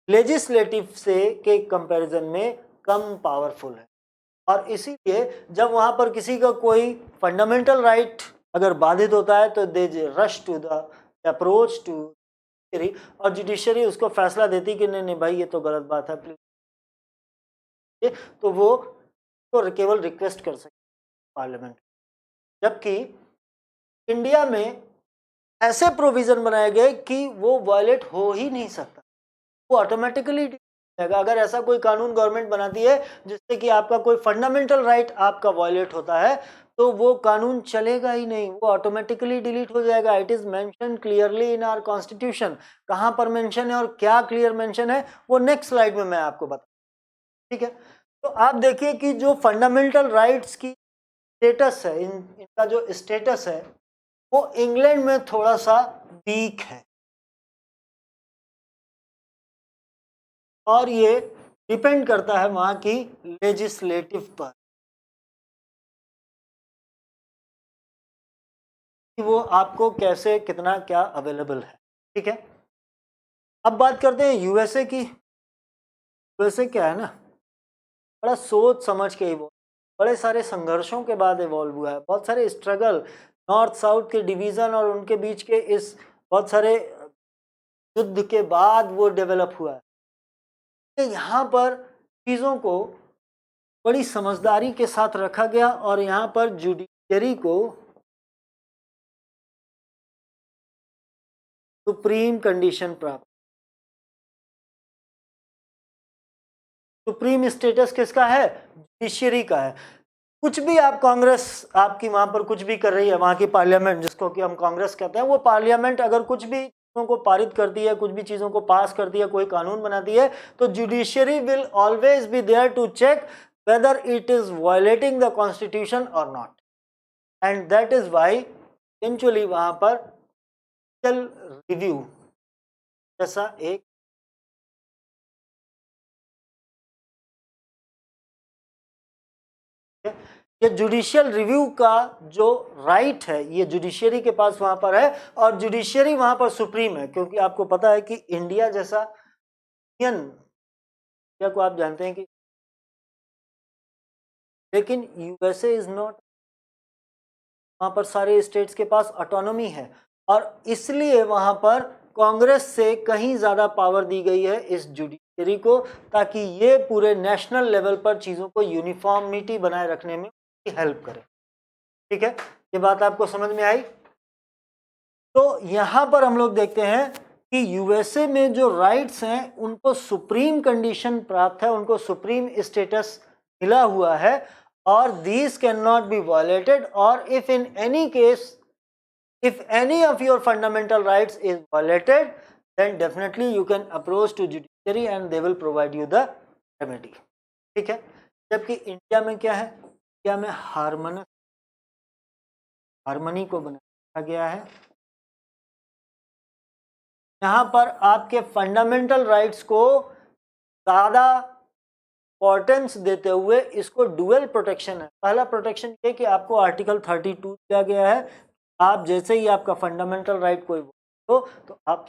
लेजिस्लेटिव से के कंपैरिजन में कम पावरफुल है, और इसीलिए जब वहां पर किसी का कोई फंडामेंटल राइट अगर बाधित होता है तो they rush to the approach to और जुडिशरी उसको फैसला देती कि नहीं नहीं भाई ये तो गलत बात है प्लीज, तो वो तो केवल रिक्वेस्ट कर सकते पार्लियामेंट। जबकि इंडिया में ऐसे प्रोविजन बनाए गए कि वो वायलेट हो ही नहीं सकता, वो ऑटोमेटिकली अगर ऐसा कोई कानून गवर्नमेंट बनाती है जिससे कि आपका कोई फंडामेंटल राइट आपका वायलेट होता है तो वो कानून चलेगा ही नहीं, वो ऑटोमेटिकली डिलीट हो जाएगा। It is mention clearly in our constitution. कहाँ पर मेंशन है और क्या क्लियर मेंशन है वो नेक्स्ट स्लाइड में मैं आपको बता, ठीक है। तो आप देखिए कि जो फंडामेंटल राइट्स की स्टेटस है, इनका जो स्टेटस है वो इंग्लैंड में थोड़ा सा वीक है, और ये डिपेंड करता है वहां की लेजिस्लेटिव पर कि वो आपको कैसे कितना क्या अवेलेबल है, ठीक है। अब बात करते हैं यूएसए की। यूएसए क्या है ना, बड़ा सोच समझ के इवॉल्व, बड़े सारे संघर्षों के बाद इवॉल्व हुआ है, बहुत सारे स्ट्रगल, नॉर्थ साउथ के डिवीजन और उनके बीच के इस बहुत सारे युद्ध के बाद वो डेवलप हुआ है। तो यहाँ पर चीज़ों को बड़ी समझदारी के साथ रखा गया और यहाँ पर जुडिशरी को सुप्रीम कंडीशन प्राप्त। सुप्रीम स्टेटस किसका है? जुडिशरी का है। कुछ भी आप कांग्रेस आपकी वहां पर कुछ भी कर रही है, वहां की पार्लियामेंट जिसको कि हम कांग्रेस कहते हैं, वो पार्लियामेंट अगर कुछ भी चीजों को पारित करती है, कुछ भी चीजों को पास करती है, कोई कानून बनाती है, तो judiciary will always be there to check whether it is violating the constitution और not, and that is why eventually वहां पर रिव्यू जैसा एक ये जुडिशियल रिव्यू का जो राइट है ये जुडिशरी के पास वहां पर है, और जुडिशरी वहां पर सुप्रीम है, क्योंकि आपको पता है कि इंडिया जैसा इंडिया को आप जानते हैं कि, लेकिन यूएसए इज नॉट, वहां पर सारे स्टेट्स के पास ऑटोनॉमी है, और इसलिए वहां पर कांग्रेस से कहीं ज्यादा पावर दी गई है इस जुडिशरी को, ताकि ये पूरे नेशनल लेवल पर चीजों को यूनिफॉर्मिटी बनाए रखने में हेल्प करे, ठीक है। ये बात आपको समझ में आई? तो यहां पर हम लोग देखते हैं कि यूएसए में जो राइट्स हैं उनको सुप्रीम कंडीशन प्राप्त है, उनको सुप्रीम स्टेटस मिला हुआ है, और these cannot be violated, or if in any case if any of your fundamental rights is violated then definitely you can approach to judiciary and they will provide you the remedy, ठीक है। जबकि इंडिया में क्या है, इंडिया में हार्मनी को बनाया गया है। यहाँ पर आपके फंडामेंटल राइट्स को ज़्यादा इंपॉर्टेंस देते हुए इसको डुअल प्रोटेक्शन है। पहला प्रोटेक्शन ये कि आपको आर्टिकल 32 दिया गया है, आप जैसे ही आपका फंडामेंटल राइट कोई हो तो आप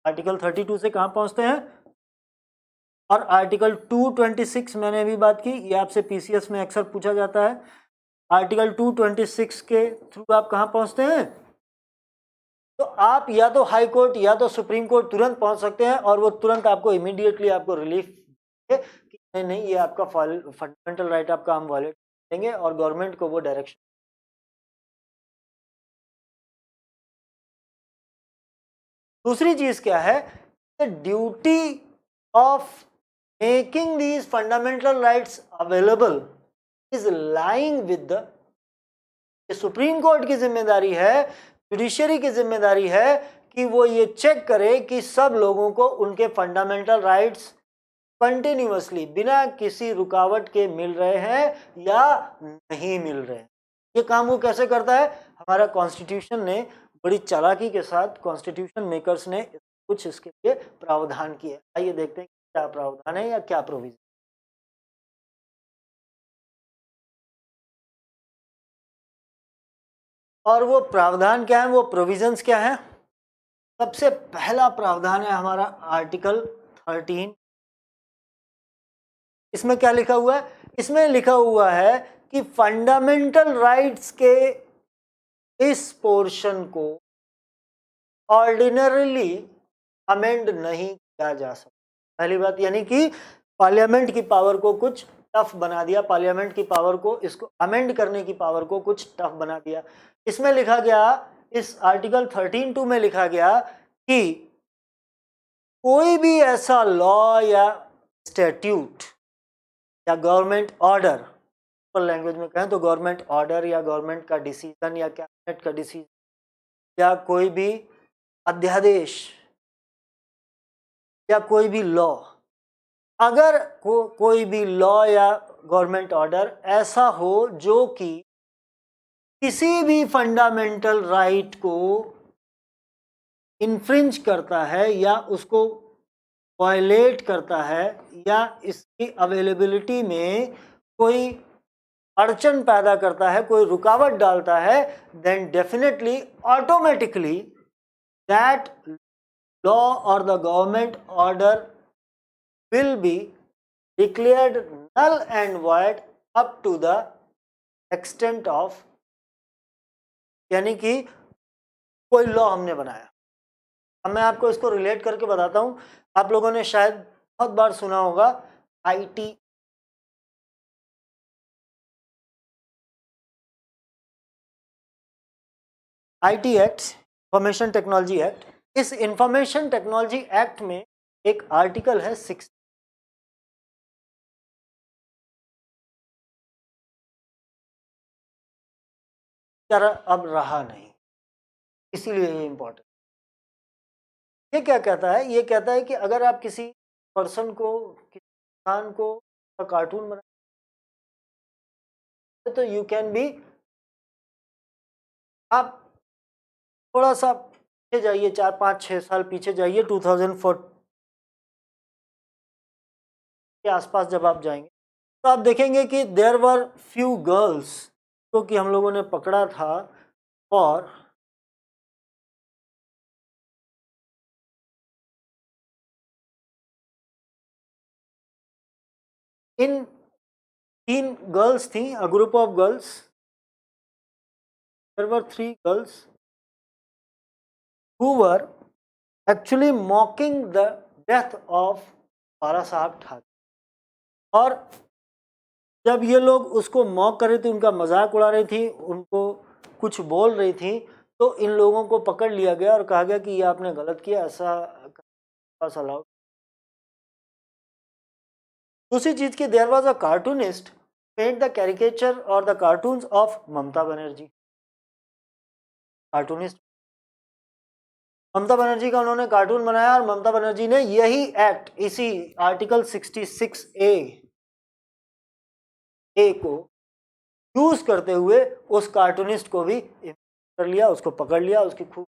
आर्टिकल 32 से कहाँ पहुंचते हैं, और आर्टिकल 226 मैंने अभी बात की, ये आपसे पीसीएस में अक्सर पूछा जाता है। आर्टिकल 226 के थ्रू आप कहाँ पहुंचते हैं, तो आप या तो हाई कोर्ट या तो सुप्रीम कोर्ट तुरंत पहुंच सकते हैं, और वो तुरंत आपको इमीडिएटली आपको रिलीफ कि नहीं नहीं ये आपका फंडामेंटल राइट आपका हम वायलेट देंगे, और गवर्नमेंट को वो डायरेक्शन। दूसरी चीज क्या है, the duty of making these fundamental rights available is lying with the, supreme court की जिम्मेदारी है, जुडिशरी की जिम्मेदारी है कि वो ये चेक करे कि सब लोगों को उनके फंडामेंटल राइट्स कंटिन्यूअसली बिना किसी रुकावट के मिल रहे हैं या नहीं मिल रहे हैं। ये काम वो कैसे करता है, हमारा कॉन्स्टिट्यूशन ने बड़ी चालाकी के साथ, कॉन्स्टिट्यूशन मेकर्स ने कुछ इसके लिए प्रावधान किए। आइए देखते हैं क्या प्रावधान है या क्या प्रोविजन। और वो प्रावधान क्या है, वो प्रोविजंस क्या है। सबसे पहला प्रावधान है हमारा आर्टिकल 13। इसमें क्या लिखा हुआ है, इसमें लिखा हुआ है कि फंडामेंटल राइट्स के इस पोर्शन को ऑर्डिनरीली अमेंड नहीं किया जा सकता। पहली बात यानी कि पार्लियामेंट की पावर को कुछ टफ बना दिया, पार्लियामेंट की पावर को, इसको अमेंड करने की पावर को कुछ टफ बना दिया। इसमें लिखा गया, इस आर्टिकल 13(2) में लिखा गया कि कोई भी ऐसा लॉ या स्टैट्यूट या गवर्नमेंट ऑर्डर, पर लैंग्वेज में कहें तो गवर्नमेंट ऑर्डर या गवर्नमेंट का डिसीजन या कैबिनेट का डिसीजन या कोई भी अध्यादेश या कोई भी लॉ, अगर कोई भी लॉ या गवर्नमेंट ऑर्डर ऐसा हो जो कि किसी भी फंडामेंटल राइट को इन्फ्रिंज करता है या उसको वायलेट करता है या इसकी अवेलेबिलिटी में कोई अड़चन पैदा करता है, कोई रुकावट डालता है, then definitely automatically that law और the government order will be declared null and void up to the extent of, यानी कि कोई लॉ हमने बनाया। अब मैं आपको इसको रिलेट करके बताता हूं। आप लोगों ने शायद बहुत बार सुना होगा IT act, information technology act. इस इंफॉर्मेशन टेक्नोलॉजी एक्ट में एक आर्टिकल है 6, अब रहा नहीं, इसीलिए ये इंपॉर्टेंट। ये क्या कहता है, ये कहता है कि अगर आप किसी पर्सन को, किसी इंसान को कार्टून बना तो यू कैन बी, आप थोड़ा सा पीछे जाइए, 4-5-6 साल पीछे जाइए, 2004 के आसपास जब आप जाएंगे तो आप देखेंगे कि देयर वर फ्यू गर्ल्स जो कि हम लोगों ने पकड़ा था, और इन 3 गर्ल्स थी, a group of girls, there were 3 girls who were actually mocking the death of Bala Saheb Thackeray. और जब ये लोग उसको मॉक कर रहे थे, उनका मजाक उड़ा रही थी, उनको कुछ बोल रही थी, तो इन लोगों को पकड़ लिया गया और कहा गया कि ये आपने गलत किया, ऐसा अलाउड। दूसरी चीज की, there was a cartoonist made the caricature और the cartoons of Mamata Banerjee. Cartoonist Mamata Banerjee का उन्होंने कार्टून बनाया, और ममता बनर्जी ने यही एक्ट, इसी आर्टिकल 66A को यूज करते हुए उस कार्टूनिस्ट को भी कर लिया, उसको पकड़ लिया, उसकी खूब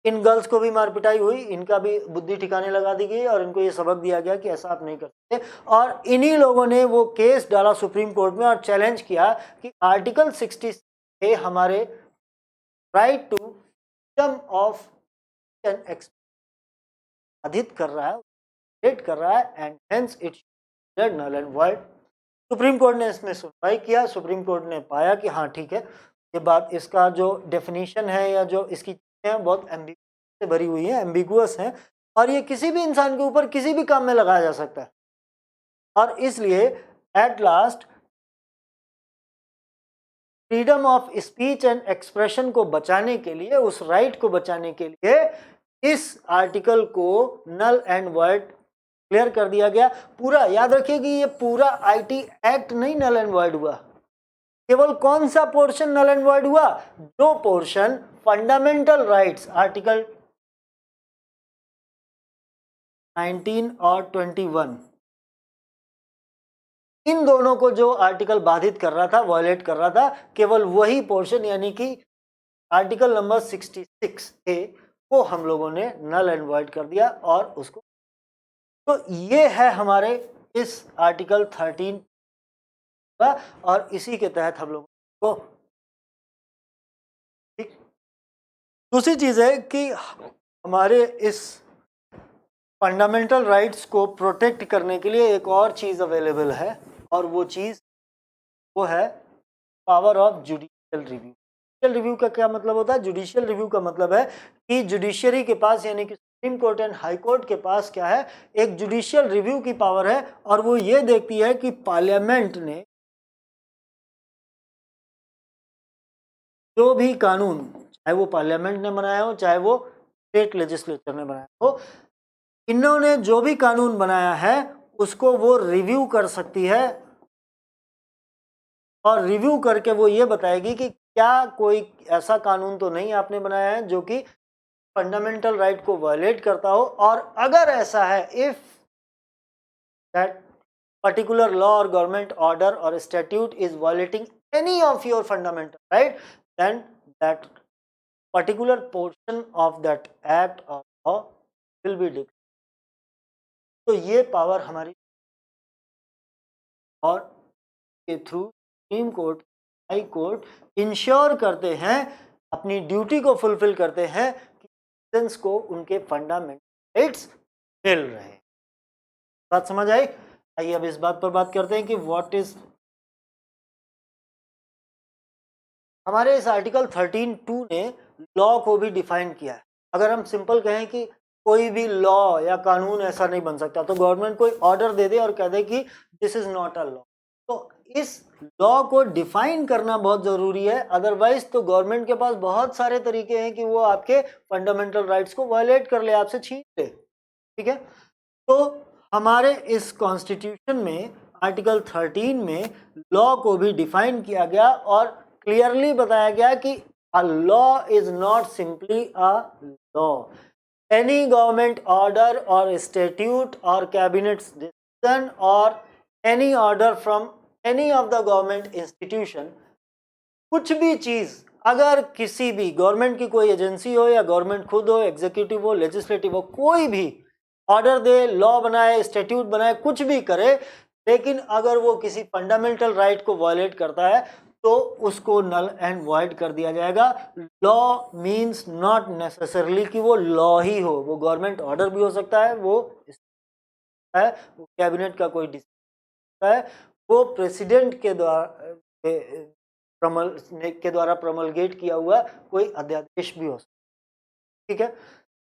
इन गर्ल्स को भी मार पिटाई हुई, इनका भी बुद्धि ठिकाने लगा दी गई और इनको ये सबक दिया गया कि ऐसा आप नहीं कर सकते। और इन्हीं लोगों ने वो केस डाला सुप्रीम कोर्ट में और चैलेंज किया कि आर्टिकल 60 हमारे राइट टू फ्रीडम ऑफ बाधित कर रहा है, कर रहा है and hence it null and void. Supreme court ने इसमें सुनवाई किया। सुप्रीम कोर्ट ने पाया कि हाँ ठीक है, ये बात, इसका जो डेफिनेशन है या जो इसकी चीज़ें हैं बहुत एम्बिगुअस से भरी हुई है, एम्बिगुअस हैं और ये किसी भी इंसान के ऊपर किसी भी काम में लगाया जा सकता है। और इसलिए at last freedom of speech and expression को बचाने के लिए, उस राइट को बचाने के लिए इस आर्टिकल को नल एंड वॉइड क्लियर कर दिया गया। पूरा याद रखिए कि ये पूरा आईटी एक्ट नहीं नल एंड वॉइड हुआ, केवल कौन सा पोर्शन नल एंड वॉइड हुआ? जो पोर्शन फंडामेंटल राइट्स आर्टिकल 19 और 21, इन दोनों को जो आर्टिकल बाधित कर रहा था, वायलेट कर रहा था, केवल वही पोर्शन यानी कि आर्टिकल नंबर 66A को हम लोगों ने नल एंड वॉइड कर दिया और उसको, तो ये है हमारे इस आर्टिकल 13 का और इसी के तहत हम लोगों को ठीक। दूसरी चीज है कि हमारे इस फंडामेंटल राइट्स को प्रोटेक्ट करने के लिए एक और चीज अवेलेबल है और वो चीज वो है power of judicial review. Judicial review का क्या मतलब होता है? जुडिशियल रिव्यू का मतलब है कि जुडिशरी के पास यानी कि supreme court and high court के पास क्या है, एक जुडिशियल रिव्यू की पावर है और वो ये देखती है कि पार्लियामेंट ने जो भी कानून, चाहे वो पार्लियामेंट ने बनाया हो चाहे वो स्टेट लेजिस्लेचर ने बनाया हो, इन्होंने जो भी कानून बनाया है उसको वो रिव्यू कर सकती है और रिव्यू करके वो ये बताएगी कि क्या कोई ऐसा कानून तो नहीं आपने बनाया है जो कि फंडामेंटल राइट को वायलेट करता हो, और अगर ऐसा है, इफ दैट पर्टिकुलर लॉ और गवर्नमेंट ऑर्डर और statute is violating any of your fundamental right, then that particular portion of that act और लॉ विल बी डिक्लेयर्ड। तो ये पावर हमारी और के through supreme court, high court ensure करते हैं, अपनी ड्यूटी को फुलफिल करते हैं कि सिटीजन्स को उनके फंडामेंटल राइट्स मिल रहे हैं। बात समझ आई? आइए अब इस बात पर बात करते हैं कि व्हाट इज हमारे इस आर्टिकल 13(2) ने लॉ को भी डिफाइन किया है। अगर हम सिंपल कहें कि कोई भी लॉ या कानून ऐसा नहीं बन सकता, तो गवर्नमेंट कोई ऑर्डर दे दे और कह दे कि this is not a law, तो इस लॉ को डिफाइन करना बहुत जरूरी है। अदरवाइज तो गवर्नमेंट के पास बहुत सारे तरीके हैं कि वो आपके फंडामेंटल राइट्स को वायलेट कर ले, आपसे छीन ले। ठीक है, तो हमारे इस कॉन्स्टिट्यूशन में आर्टिकल 13 में लॉ को भी डिफाइन किया गया और क्लियरली बताया गया कि a law is not simply a law. Any government order और स्टैट्यूट और कैबिनेट डिसीजन और any order from any of the government institution, कुछ भी चीज अगर किसी भी गवर्नमेंट की कोई एजेंसी हो या गवर्नमेंट खुद हो, एग्जीक्यूटिव हो, लेजिस्लेटिव हो, कोई भी ऑर्डर दे, लॉ बनाए, स्टैट्यूट बनाए, कुछ भी करे, लेकिन अगर वो किसी फंडामेंटल राइट को वायलेट करता है तो उसको नल एंड वॉइड कर दिया जाएगा। लॉ मीन्स नॉट नेसेसरली कि वो लॉ ही हो, वो गवर्नमेंट ऑर्डर भी हो सकता है, वो कैबिनेट का कोई डिसीजन है, वो प्रेसिडेंट के द्वारा प्रमलगेट किया हुआ कोई अध्यादेश भी हो सकता है। ठीक है,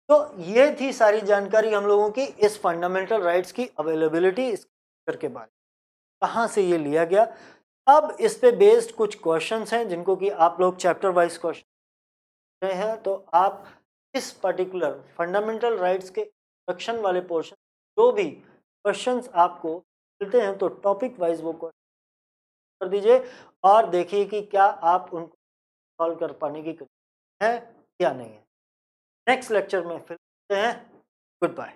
तो ये थी सारी जानकारी हम लोगों की इस फंडामेंटल राइट्स की अवेलेबिलिटी के बारे में, कहाँ से ये लिया गया। अब इस पे बेस्ड कुछ क्वेश्चंस हैं जिनको कि आप लोग चैप्टर वाइज क्वेश्चन रहे हैं, तो आप इस पर्टिकुलर फंडामेंटल राइट्स के इंट्रोडक्शन वाले पोर्शन जो भी क्वेश्चंस आपको मिलते हैं तो टॉपिक वाइज वो क्वेश्चन कर दीजिए और देखिए कि क्या आप उनको सॉल्व कर पाने की है या नहीं है। नेक्स्ट लेक्चर में फिर मिलते हैं। Good bye.